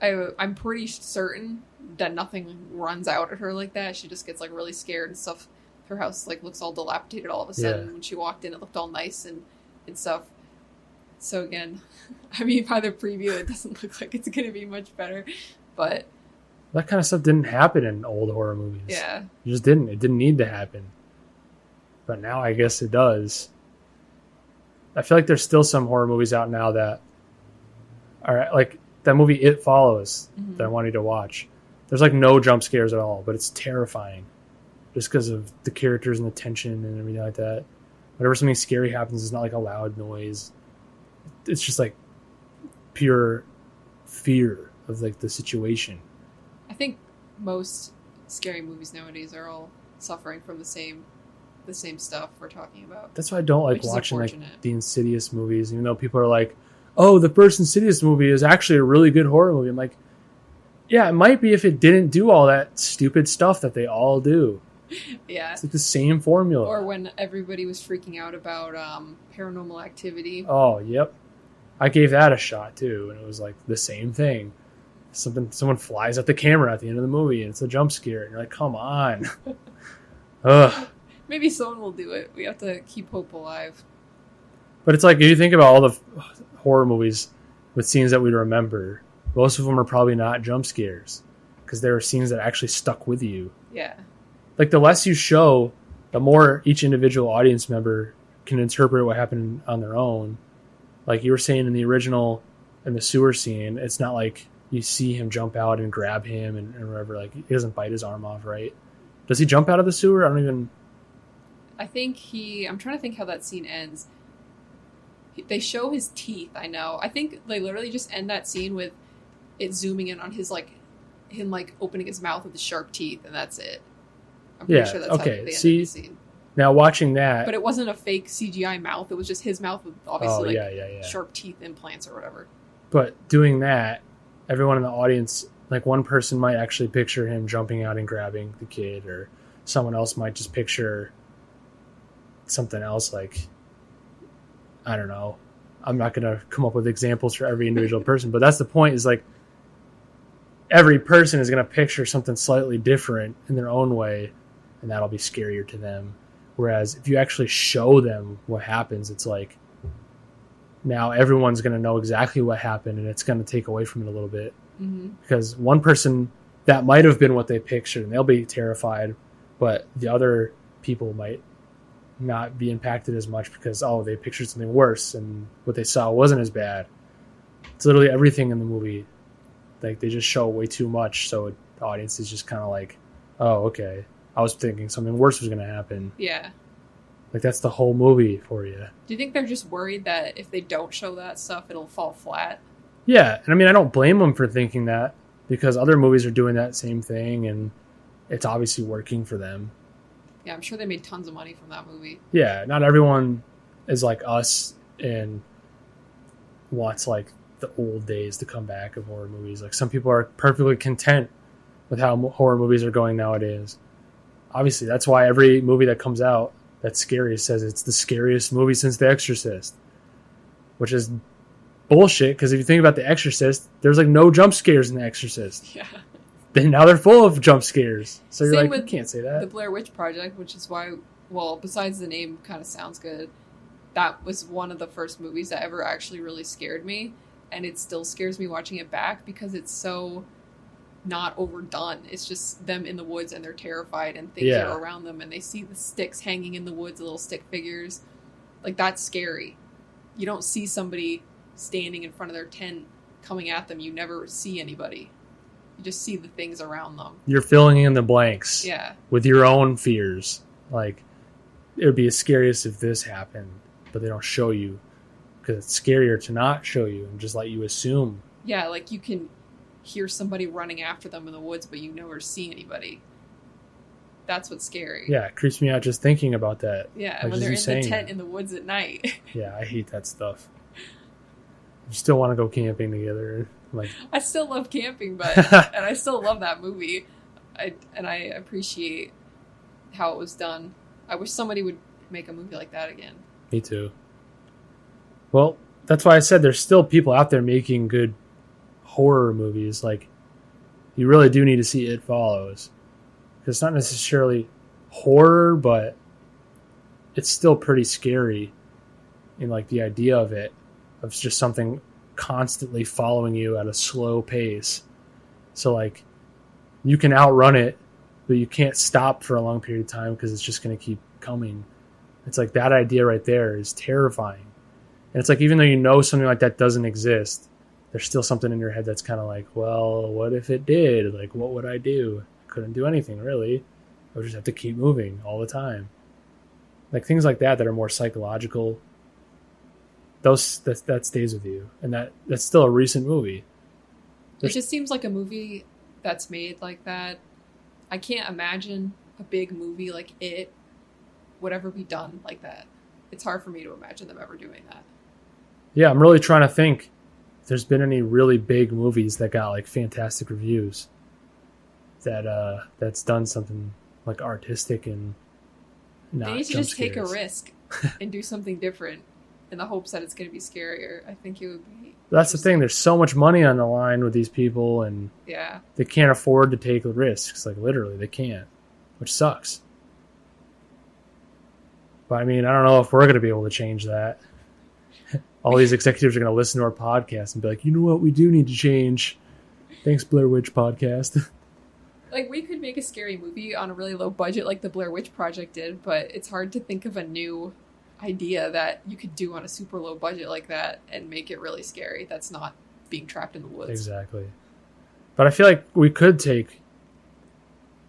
I'm pretty certain that nothing runs out at her like that. She just gets like really scared and stuff. Her house like looks all dilapidated all of a sudden. Yeah. When she walked in, it looked all nice and stuff. So again, I mean, by the preview, it doesn't look like it's going to be much better, but That kind of stuff didn't happen in old horror movies. yeah. It just didn't. It didn't need to happen. But now I guess it does. I feel like there's still some horror movies out now that are like that movie It Follows Mhm. that I wanted to watch. There's like no jump scares at all, but it's terrifying just because of the characters and the tension and everything like that. Whenever something scary happens, it's not like a loud noise. It's just like pure fear of like the situation. I think most scary movies nowadays are all suffering from the same the same stuff we're talking about. That's why I don't like Which is watching like unfortunate. the Insidious movies, even though people are like, "Oh, the first Insidious movie is actually a really good horror movie." I'm like, yeah, it might be if it didn't do all that stupid stuff that they all do. Yeah. It's like the same formula. Or when everybody was freaking out about Paranormal Activity. Oh, yep. I gave that a shot too, and it was like the same thing. Someone flies at the camera at the end of the movie, and it's a jump scare, and you're like, "Come on." Ugh. Maybe someone will do it. We have to keep hope alive. But it's like, if you think about all the horror movies with scenes that we remember, most of them are probably not jump scares because there are scenes that actually stuck with you. Yeah. Like, the less you show, the more each individual audience member can interpret what happened on their own. Like you were saying in the original, in the sewer scene, it's not like you see him jump out and grab him and whatever. Like, he doesn't bite his arm off, right? Does he jump out of the sewer? I think I'm trying to think how that scene ends. They show his teeth, I know. I think they literally just end that scene with it zooming in on his, like, him, like, opening his mouth with the sharp teeth, and that's it. I'm pretty sure that's how they ended the scene. Now watching that... But it wasn't a fake CGI mouth. It was just his mouth with, obviously, sharp teeth implants or whatever. But doing that, everyone in the audience, like, one person might actually picture him jumping out and grabbing the kid, or someone else might just picture something else, like, I don't know. I'm not going to come up with examples for every individual person, but that's the point, is like, every person is going to picture something slightly different in their own way, and that'll be scarier to them. Whereas if you actually show them what happens, it's like, now everyone's going to know exactly what happened, and it's going to take away from it a little bit. Mm-hmm. Because one person, that might have been what they pictured, and they'll be terrified, but the other people might not be impacted as much because, they pictured something worse, and what they saw wasn't as bad. It's literally everything in the movie. Like, they just show way too much, so the audience is just kind of like, oh, okay, I was thinking something worse was going to happen. Yeah. Like, that's the whole movie for you. Do you think they're just worried that if they don't show that stuff, it'll fall flat? Yeah, and I mean, I don't blame them for thinking that, because other movies are doing that same thing, and it's obviously working for them. Yeah, I'm sure they made tons of money from that movie. Yeah, not everyone is like us and wants, like, the old days to come back of horror movies. Like, some people are perfectly content with how horror movies are going nowadays. Obviously, that's why every movie that comes out that's scary says it's the scariest movie since The Exorcist, which is bullshit, because if you think about The Exorcist, there's like no jump scares in The Exorcist. Yeah. Then now they're full of jump scares. So you're Same like, you with can't say that. The Blair Witch Project, which is why, well, besides the name kind of sounds good, that was one of the first movies that ever actually really scared me, and it still scares me watching it back because it's so not overdone. It's just them in the woods and they're terrified and things are around them and they see the sticks hanging in the woods, the little stick figures. Like, that's scary. You don't see somebody standing in front of their tent coming at them. You never see anybody. You just see the things around them. You're filling in the blanks. Yeah. With your own fears. Like, it would be as scariest if this happened, but they don't show you, because it's scarier to not show you and just let you assume. Yeah, like, you can hear somebody running after them in the woods, but you never see anybody. That's what's scary. Yeah, it creeps me out just thinking about that. Yeah, like, when they're in the tent in the woods at night. Yeah, I hate that stuff. You still want to go camping together. Like, I still love camping, but and I still love that movie. I appreciate how it was done. I wish somebody would make a movie like that again. Me too. Well, that's why I said there's still people out there making good horror movies. Like, you really do need to see It Follows. It's not necessarily horror, but it's still pretty scary in, like, the idea of it, of just something constantly following you at a slow pace. So, like, you can outrun it, but you can't stop for a long period of time because it's just going to keep coming. It's like, that idea right there is terrifying. And it's like, even though you know something like that doesn't exist, there's still something in your head that's kind of like, well, what if it did? Like, what would I do? Couldn't do anything, really. I would just have to keep moving all the time. Like, things like that are more psychological. That stays with you. And that's still a recent movie. It just seems like a movie that's made like that. I can't imagine a big movie like It would ever be done like that. It's hard for me to imagine them ever doing that. Yeah, I'm really trying to think if there's been any really big movies that got like fantastic reviews that's done something like artistic and not They need to jump just take a scares. risk and do something different in the hopes that it's going to be scarier. I think it would be. That's the thing. There's so much money on the line with these people, and Yeah. they can't afford to take the risks. Like literally, they can't, which sucks. But I mean, I don't know if we're going to be able to change that. All these executives are going to listen to our podcast and be like, you know what, we do need to change. Thanks, Blair Witch Podcast. Like, we could make a scary movie on a really low budget like the Blair Witch Project did, but it's hard to think of a new idea that you could do on a super low budget like that and make it really scary. That's not being trapped in the woods. Exactly. But I feel like we could take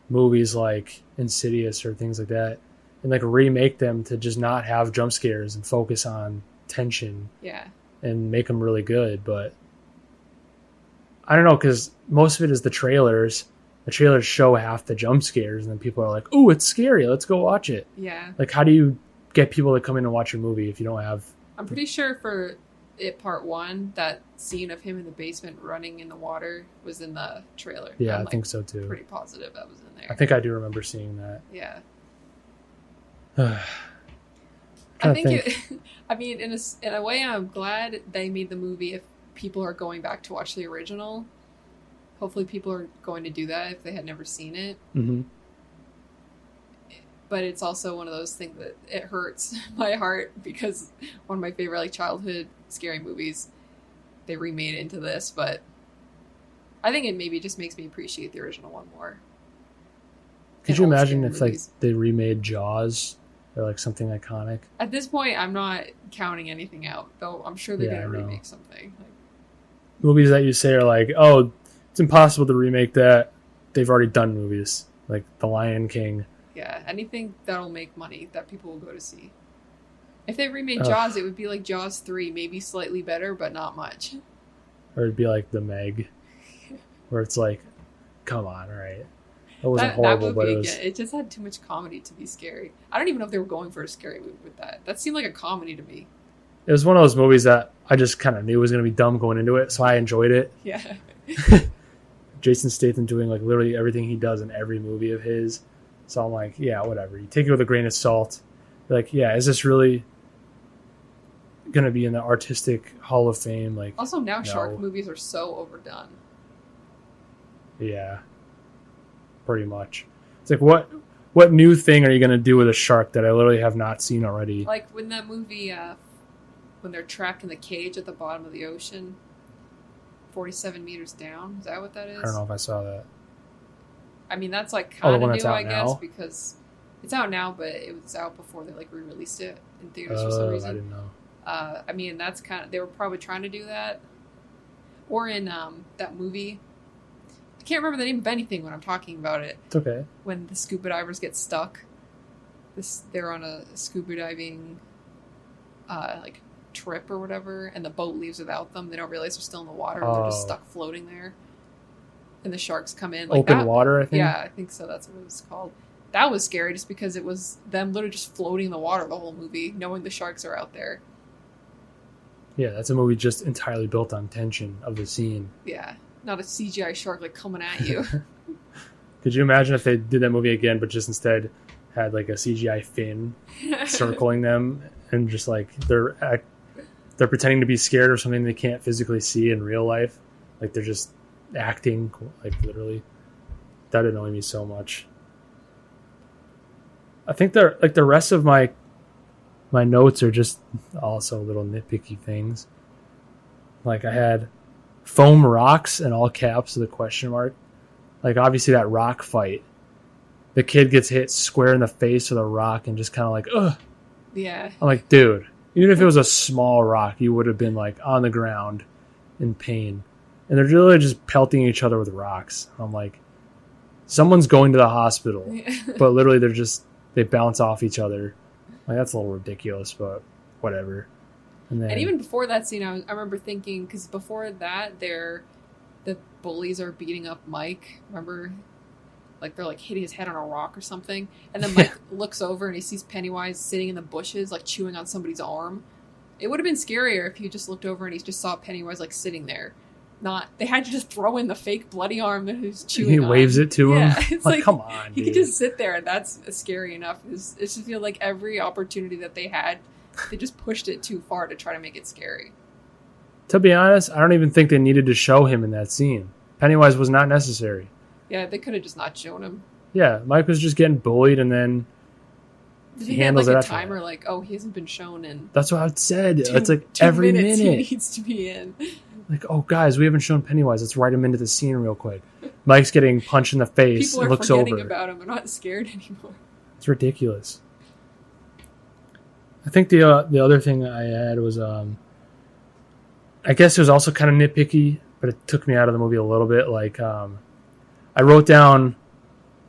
movies like Insidious or things like that and like remake them to just not have jump scares and focus on tension. Yeah. And make them really good. But I don't know, because most of it is the trailers. The trailers show half the jump scares, and then people are like, "Oh, it's scary. Let's go watch it." Yeah. Like, how do you get people to come in and watch your movie if you don't have? I'm pretty sure for it part 1, that scene of him in the basement running in the water was in the trailer. Yeah, I'm, I think so too. Pretty positive that was in there. I think I do remember seeing that. Yeah. I think. I mean, in a way, I'm glad they made the movie if people are going back to watch the original. Hopefully people are going to do that if they had never seen it. Mm-hmm. But it's also one of those things that it hurts my heart because one of my favorite like childhood scary movies, they remade it into this. But I think it maybe just makes me appreciate the original one more. Could you imagine if movies. like they remade Jaws or like something iconic? At this point, I'm not counting anything out, though. I'm sure they're going to remake something. Movies that you say are like, oh, it's impossible to remake that. They've already done movies like The Lion King. Yeah, anything that'll make money that people will go to see. If they remade Jaws, it would be like Jaws 3, maybe slightly better, but not much. Or it'd be like The Meg, where it's like, come on, all right. It wasn't horrible, that but movie, it just had too much comedy to be scary. I don't even know if they were going for a scary movie with that. That seemed like a comedy to me. It was one of those movies that I just kind of knew was going to be dumb going into it, so I enjoyed it. Yeah. Jason Statham doing like literally everything he does in every movie of his. So I'm like, yeah, whatever. You take it with a grain of salt. You're like, yeah, is this really going to be in the artistic Hall of Fame? Like, also, now no. shark movies are so overdone. Yeah, pretty much. It's like, what new thing are you going to do with a shark that I literally have not seen already? Like when that movie, when they're trapped in the cage at the bottom of the ocean, 47 meters down. Is that what that is? I don't know if I saw that. I mean, that's like kind of new, I guess, now? because it's out now, but it was out before they like re-released it in theaters for some reason. I didn't know. I mean, that's kind of, they were probably trying to do that. Or in that movie, I can't remember the name of anything when I'm talking about it. It's okay. When the scuba divers get stuck, they're on a scuba diving like trip or whatever, and the boat leaves without them. They don't realize they're still in the water, and they're just stuck floating there. And the sharks come in. Like Open that, water, I think? Yeah, I think so. That's what it was called. That was scary just because it was them literally just floating in the water the whole movie, knowing the sharks are out there. Yeah, that's a movie just entirely built on tension of the scene. Yeah, not a CGI shark like coming at you. Could you imagine if they did that movie again, but just instead had like a CGI fin circling them, and just like they're pretending to be scared of something they can't physically see in real life, like they're just acting, like literally. That annoyed me so much. I think they're like the rest of my notes are just also little nitpicky things. Like I had foam rocks in all caps with a question mark. Like obviously that rock fight, the kid gets hit square in the face with a rock and just kind of like, ugh. Yeah. I'm like, dude, even if it was a small rock, you would have been like on the ground in pain. And they're really just pelting each other with rocks. I'm like, someone's going to the hospital, but literally they bounce off each other. Like that's a little ridiculous, but whatever. And even before that scene, I remember thinking, because before that, the bullies are beating up Mike. Remember, like they're like hitting his head on a rock or something, and then Mike looks over and he sees Pennywise sitting in the bushes like chewing on somebody's arm. It would have been scarier if you just looked over and he just saw Pennywise like sitting there. Not they had to just throw in the fake bloody arm that he's chewing He on. waves it to him. Yeah, it's like come on, he dude. could just sit there and that's scary enough. It just feel like every opportunity that they had, they just pushed it too far to try to make it scary. To be honest, I don't even think they needed to show him in that scene. Pennywise was not necessary. Yeah, they could have just not shown him. Yeah, Mike was just getting bullied, and then he had like a timer, like, oh, he hasn't been shown in. That's what I said. It's like every minute he needs to be in. Like, oh, guys, we haven't shown Pennywise. Let's write him into the scene real quick. Mike's getting punched in the face People and are looks forgetting over. about him. They're not scared anymore. It's ridiculous. I think the other thing I had was, I guess it was also kind of nitpicky, but it took me out of the movie a little bit. Like, I wrote down,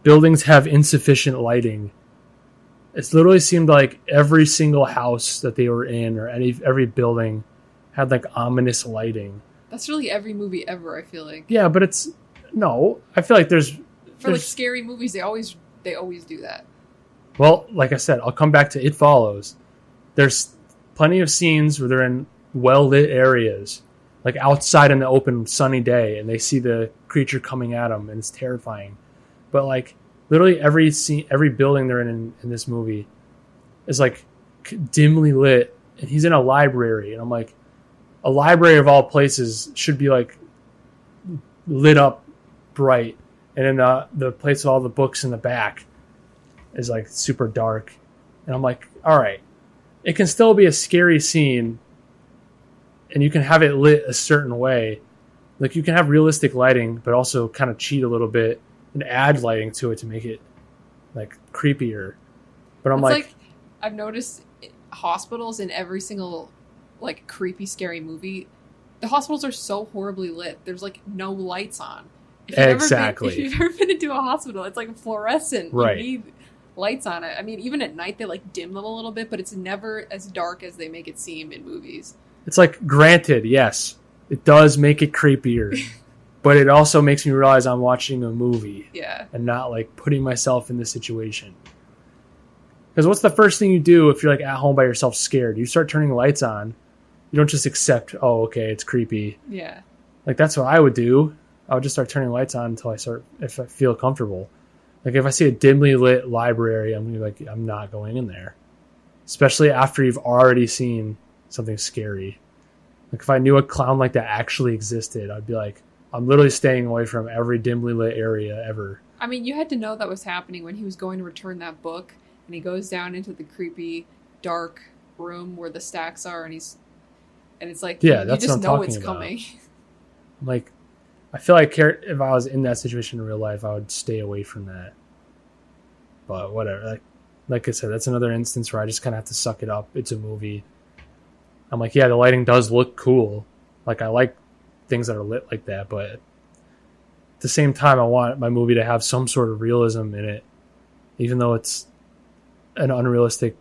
buildings have insufficient lighting. It literally seemed like every single house that they were in, or every building, had like ominous lighting. That's really every movie ever, I feel like. Yeah, but it's no. I feel like there's like scary movies, they always do that. Well, like I said, I'll come back to It Follows. There's plenty of scenes where they're in well-lit areas, like outside in the open sunny day, and they see the creature coming at them, and it's terrifying. But like literally every scene, every building they're in this movie is like dimly lit, and he's in a library, and I'm like, a library of all places should be like lit up bright, and then the place with all the books in the back is like super dark, and I'm like, all right, it can still be a scary scene, and you can have it lit a certain way. Like you can have realistic lighting, but also kind of cheat a little bit and add lighting to it to make it like creepier. But I'm like, I've noticed hospitals in every single like creepy scary movie, the hospitals are so horribly lit. There's like no lights on. Exactly. If you've ever been into a hospital, it's like fluorescent. Right. You need lights on it. I mean, even at night they like dim them a little bit, but it's never as dark as they make it seem in movies. It's like, granted, yes, it does make it creepier, but it also makes me realize I'm watching a movie. Yeah. And not like putting myself in this situation. Because what's the first thing you do if you're like at home by yourself scared? You start turning lights on. You don't just accept, oh, okay, it's creepy. Yeah. Like that's what I would do. I would just start turning lights on until if I feel comfortable. Like if I see a dimly lit library, I'm gonna be like, I'm not going in there. Especially after you've already seen something scary. Like if I knew a clown like that actually existed, I'd be like, I'm literally staying away from every dimly lit area ever. I mean, you had to know that was happening when he was going to return that book, and he goes down into the creepy, dark room where the stacks are, and it's like, yeah, you that's just what I'm know talking it's about. coming. Like, I feel like if I was in that situation in real life, I would stay away from that. But whatever. Like I said, that's another instance where I just kind of have to suck it up. It's a movie. I'm like, yeah, the lighting does look cool. Like, I like things that are lit like that, but at the same time, I want my movie to have some sort of realism in it, even though it's an unrealistic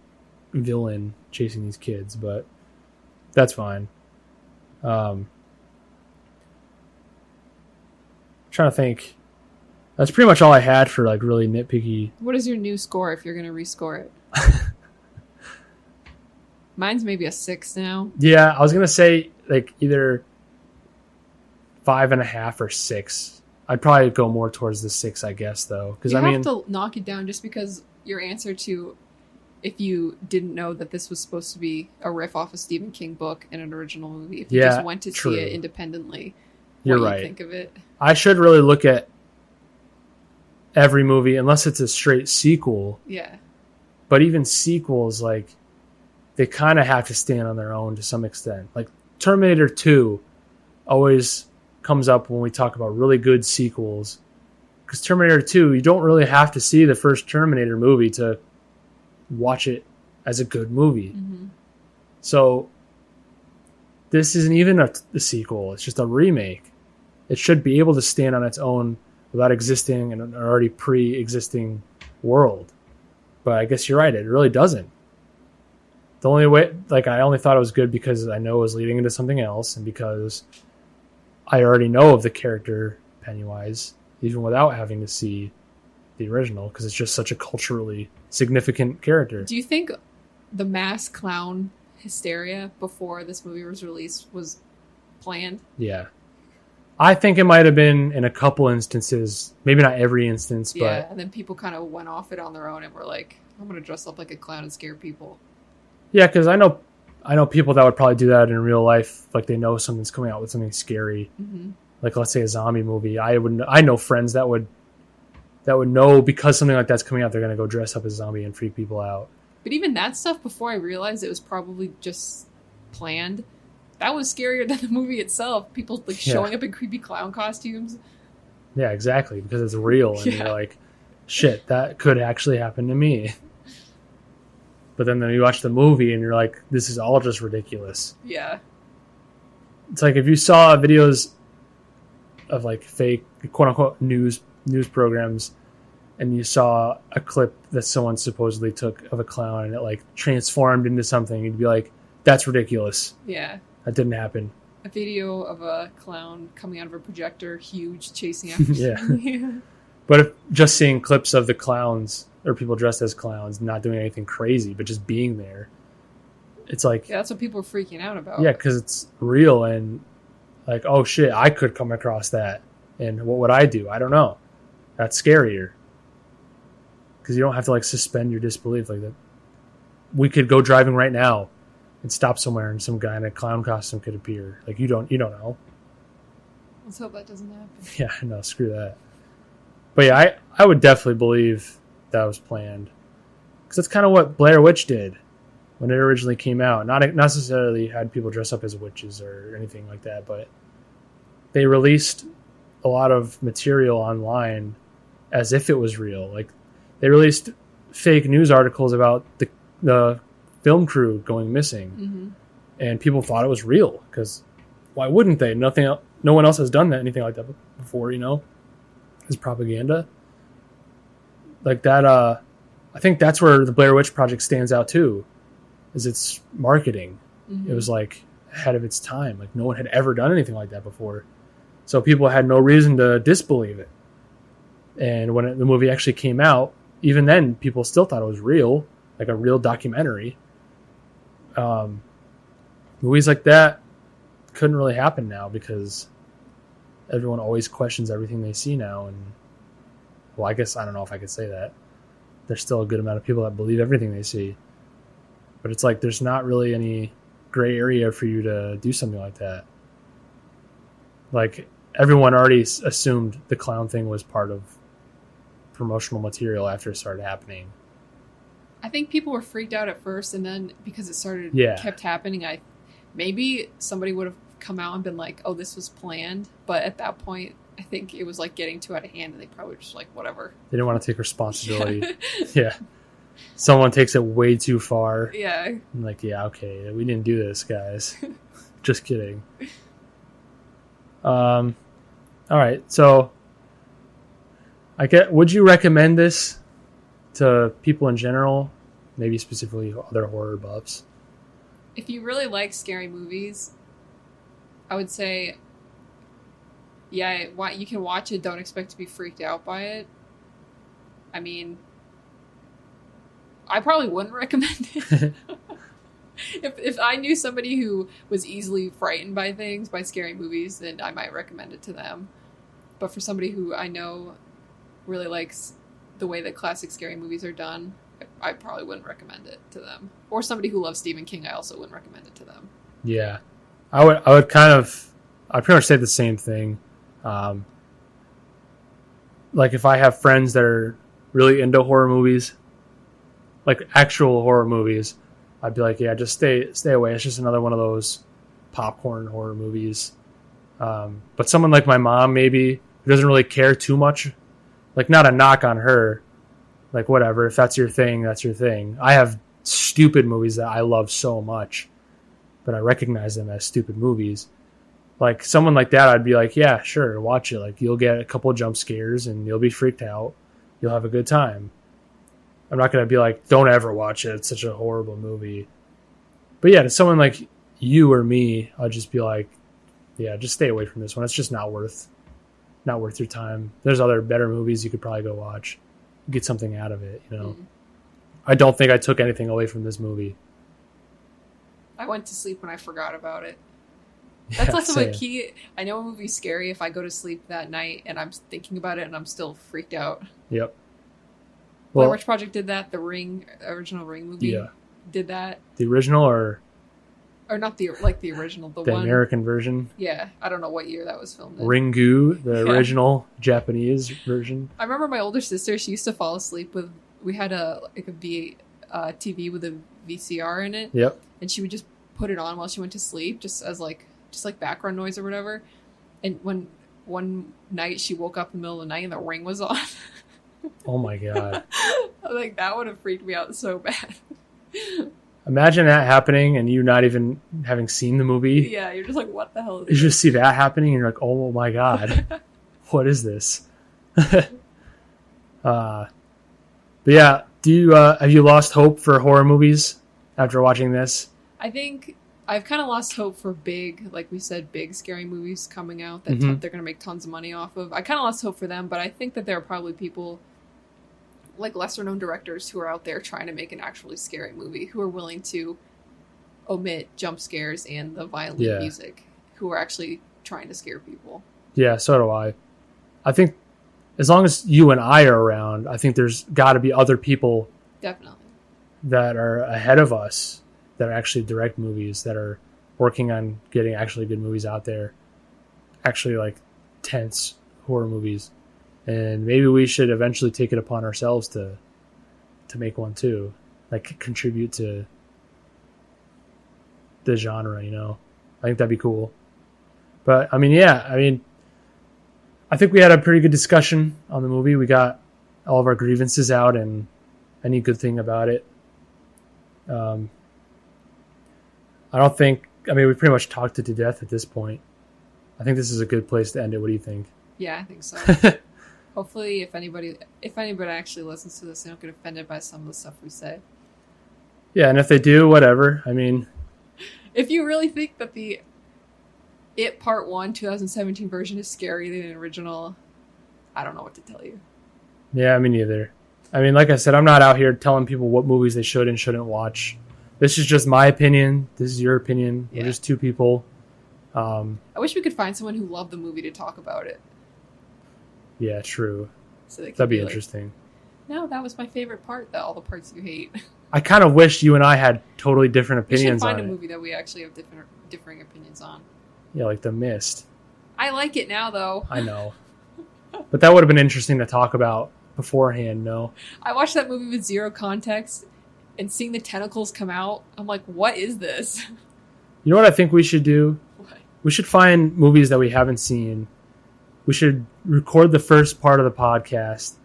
villain chasing these kids, but that's fine. Trying to think. That's pretty much all I had for like really nitpicky. What is your new score if you're going to rescore it? Mine's maybe a 6 now. Yeah, I was gonna say like either 5.5 or 6. I'd probably go more towards the 6, I guess, though, because you I mean, have to knock it down just because your answer to if you didn't know that this was supposed to be a riff off a Stephen King book and an original movie. If you just went to see it independently, you're what right. you think of it? I should really look at every movie unless it's a straight sequel. Yeah. But even sequels, like, they kind of have to stand on their own to some extent. Like Terminator 2 always comes up when we talk about really good sequels. Because Terminator 2, you don't really have to see the first Terminator movie to watch it as a good movie. Mm-hmm. So this isn't even a sequel. It's just a remake. It should be able to stand on its own without existing in an already pre-existing world. But I guess you're right. It really doesn't. The only way, like, I only thought it was good because I know it was leading into something else, and because I already know of the character Pennywise, even without having to see the original because it's just such a culturally significant character. Do you think the mass clown hysteria before this movie was released was planned? Yeah. I think it might have been in a couple instances, maybe not every instance, but and then people kind of went off it on their own and were like, I'm going to dress up like a clown and scare people. yeah, because I know people that would probably do that in real life. Like they know something's coming out with something scary, like let's say a zombie movie. I know friends that would know because something like that's coming out, they're going to go dress up as a zombie and freak people out. But even that stuff, before I realized it was probably just planned, that was scarier than the movie itself. People like showing up in creepy clown costumes. Yeah, exactly, because it's real, and you're like, shit, that could actually happen to me. But then you watch the movie, and you're like, this is all just ridiculous. Yeah. It's like if you saw videos of like fake, quote unquote, news programs, and you saw a clip that someone supposedly took of a clown, and it like transformed into something, you'd be like, that's ridiculous. Yeah. That didn't happen. A video of a clown coming out of a projector, huge, chasing after something. But if just seeing clips of the clowns or people dressed as clowns, not doing anything crazy, but just being there, it's like... Yeah, that's what people are freaking out about. Yeah, because it's real and like, oh shit, I could come across that. And what would I do? I don't know. That's scarier. Because you don't have to like suspend your disbelief like that. We could go driving right now and stop somewhere and some guy in a clown costume could appear. Like you don't know. Let's hope that doesn't happen. Yeah, no, screw that. But yeah, I would definitely believe that was planned. Because that's kind of what Blair Witch did when it originally came out. Not necessarily had people dress up as witches or anything like that, but they released a lot of material online as if it was real. Like they released fake news articles about the film crew going missing, and people thought it was real because why wouldn't they? No one else has done anything like that before. It's propaganda like that. I think that's where the Blair Witch Project stands out too, is its marketing. It was like ahead of its time. Like no one had ever done anything like that before, so people had no reason to disbelieve it. And when the movie actually came out, even then people still thought it was real, like a real documentary. Movies like that couldn't really happen now because everyone always questions everything they see now. And well, I guess I don't know if I could say that. There's still a good amount of people that believe everything they see, but it's like there's not really any gray area for you to do something like that. Like everyone already assumed the clown thing was part of promotional material after it started happening. I think people were freaked out at first, and then because it kept happening, maybe somebody would have come out and been like, "Oh, this was planned." But at that point, I think it was like getting too out of hand, and they probably were just like, "Whatever." They didn't want to take responsibility. Yeah, someone takes it way too far. Yeah, I'm like, yeah, okay, we didn't do this, guys. Just kidding. All right, so would you recommend this to people in general, maybe specifically other horror buffs? If you really like scary movies, I would say, yeah, you can watch it. Don't expect to be freaked out by it. I mean, I probably wouldn't recommend it. If I knew somebody who was easily frightened by things, by scary movies, then I might recommend it to them. But for somebody who I know really likes the way that classic scary movies are done, I probably wouldn't recommend it to them. Or somebody who loves Stephen King, I also wouldn't recommend it to them. Yeah, I'd pretty much say the same thing. Like if I have friends that are really into horror movies, like actual horror movies, I'd be like, yeah, just stay away. It's just another one of those popcorn horror movies. But someone like my mom, maybe, who doesn't really care too much, like not a knock on her, like whatever, if that's your thing, that's your thing. I have stupid movies that I love so much, but I recognize them as stupid movies. Like someone like that, I'd be like, yeah, sure, watch it. Like you'll get a couple of jump scares and you'll be freaked out. You'll have a good time. I'm not going to be like, don't ever watch it. It's such a horrible movie. But yeah, to someone like you or me, I'll just be like, yeah, just stay away from this one. It's just not worth your time. There's other better movies you could probably go watch. get something out of it, you know. I don't think I took anything away from this movie. I went to sleep when I forgot about it. Yeah, That's also same. a key. I know a movie's scary if I go to sleep that night and I'm thinking about it and I'm still freaked out. Yep. Blair Well, Witch Project did that. The Ring, original Ring movie, yeah. did that. The original or Not the original, the one. American version? Yeah, I don't know what year that was filmed in. Ringu, the Yeah. original Japanese version. I remember my older sister. She used to fall asleep with. We had a TV with a VCR in it, Yep. and she would just put it on while she went to sleep, just as like background noise or whatever. And when one night she woke up in the middle of the night and the Ring was on, Oh my god. like that would have freaked me out so bad. Imagine that happening and you not even having seen the movie. Yeah, you're just like, what the hell is You this? just see that happening and you're like, oh my god. What is this? But yeah, do you have you lost hope for horror movies after watching this? I think I've kind of lost hope for big, like we said, big scary movies coming out that Mhm. they're going to make tons of money off of. I kind of lost hope for them, but I think that there are probably people, like lesser known directors, who are out there trying to make an actually scary movie, who are willing to omit jump scares and the violent Yeah. music, who are actually trying to scare people. Yeah, so do I. I think as long as you and I are around, I think there's got to be other people Definitely. that are ahead of us that actually direct movies, that are working on getting actually good movies out there, actually like tense horror movies. And maybe we should eventually take it upon ourselves to make one too, like contribute to the genre, you know. I think that'd be cool. But I mean, I think we had a pretty good discussion on the movie. We got all of our grievances out and any good thing about it. I don't think, we pretty much talked it to death at this point. I think this is a good place to end it. What do you think? Yeah, I think so. Hopefully, if anybody actually listens to this, they don't get offended by some of the stuff we say. Yeah, and if they do, whatever. I mean, if you really think that the It Part 1 2017 version is scarier than the original, I don't know what to tell you. yeah, me neither. I mean, like I said, I'm not out here telling people what movies they should and shouldn't watch. This is just my opinion. This is your opinion. Yeah. We're just two people. I wish we could find someone who loved the movie to talk about it. Yeah, true. So they could That'd be like, interesting. no, that was my favorite part. All the parts you hate. I kind of wish you and I had totally different We should opinions find on a it. movie that we actually have differing opinions on. Yeah, like The Mist. I like it now, though. I know. But that would have been interesting to talk about beforehand, no? I watched that movie with zero context, and seeing the tentacles come out, I'm like, what is this? You know what I think we should do? What? We should find movies that we haven't seen. We should record the first part of the podcast.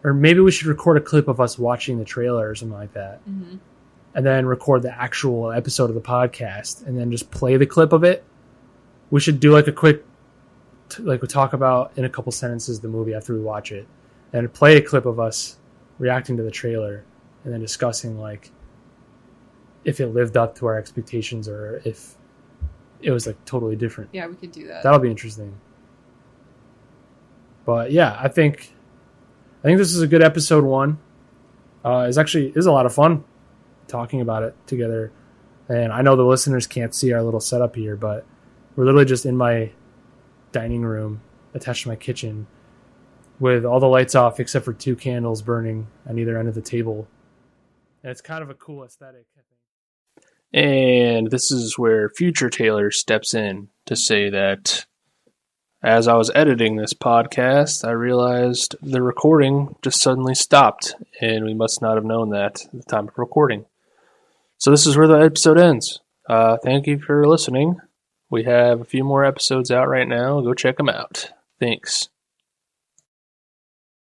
Or maybe we should record a clip of us watching the trailer or something like that. Mm-hmm. And then record the actual episode of the podcast. And then just play the clip of it. We should do like a quick... we talk about in a couple sentences the movie after we watch it. And play a clip of us reacting to the trailer. And then discussing like... if it lived up to our expectations or if it was like totally different. Yeah, we could do that. That'll be interesting. But yeah, I think this is a good episode 1. It's a lot of fun talking about it together. And I know the listeners can't see our little setup here, but we're literally just in my dining room attached to my kitchen with all the lights off except for 2 candles burning on either end of the table. And it's kind of a cool aesthetic, I think. And this is where future Taylor steps in to say that as I was editing this podcast, I realized the recording just suddenly stopped, and we must not have known that at the time of recording. So this is where the episode ends. Thank you for listening. We have a few more episodes out right now. Go check them out. Thanks.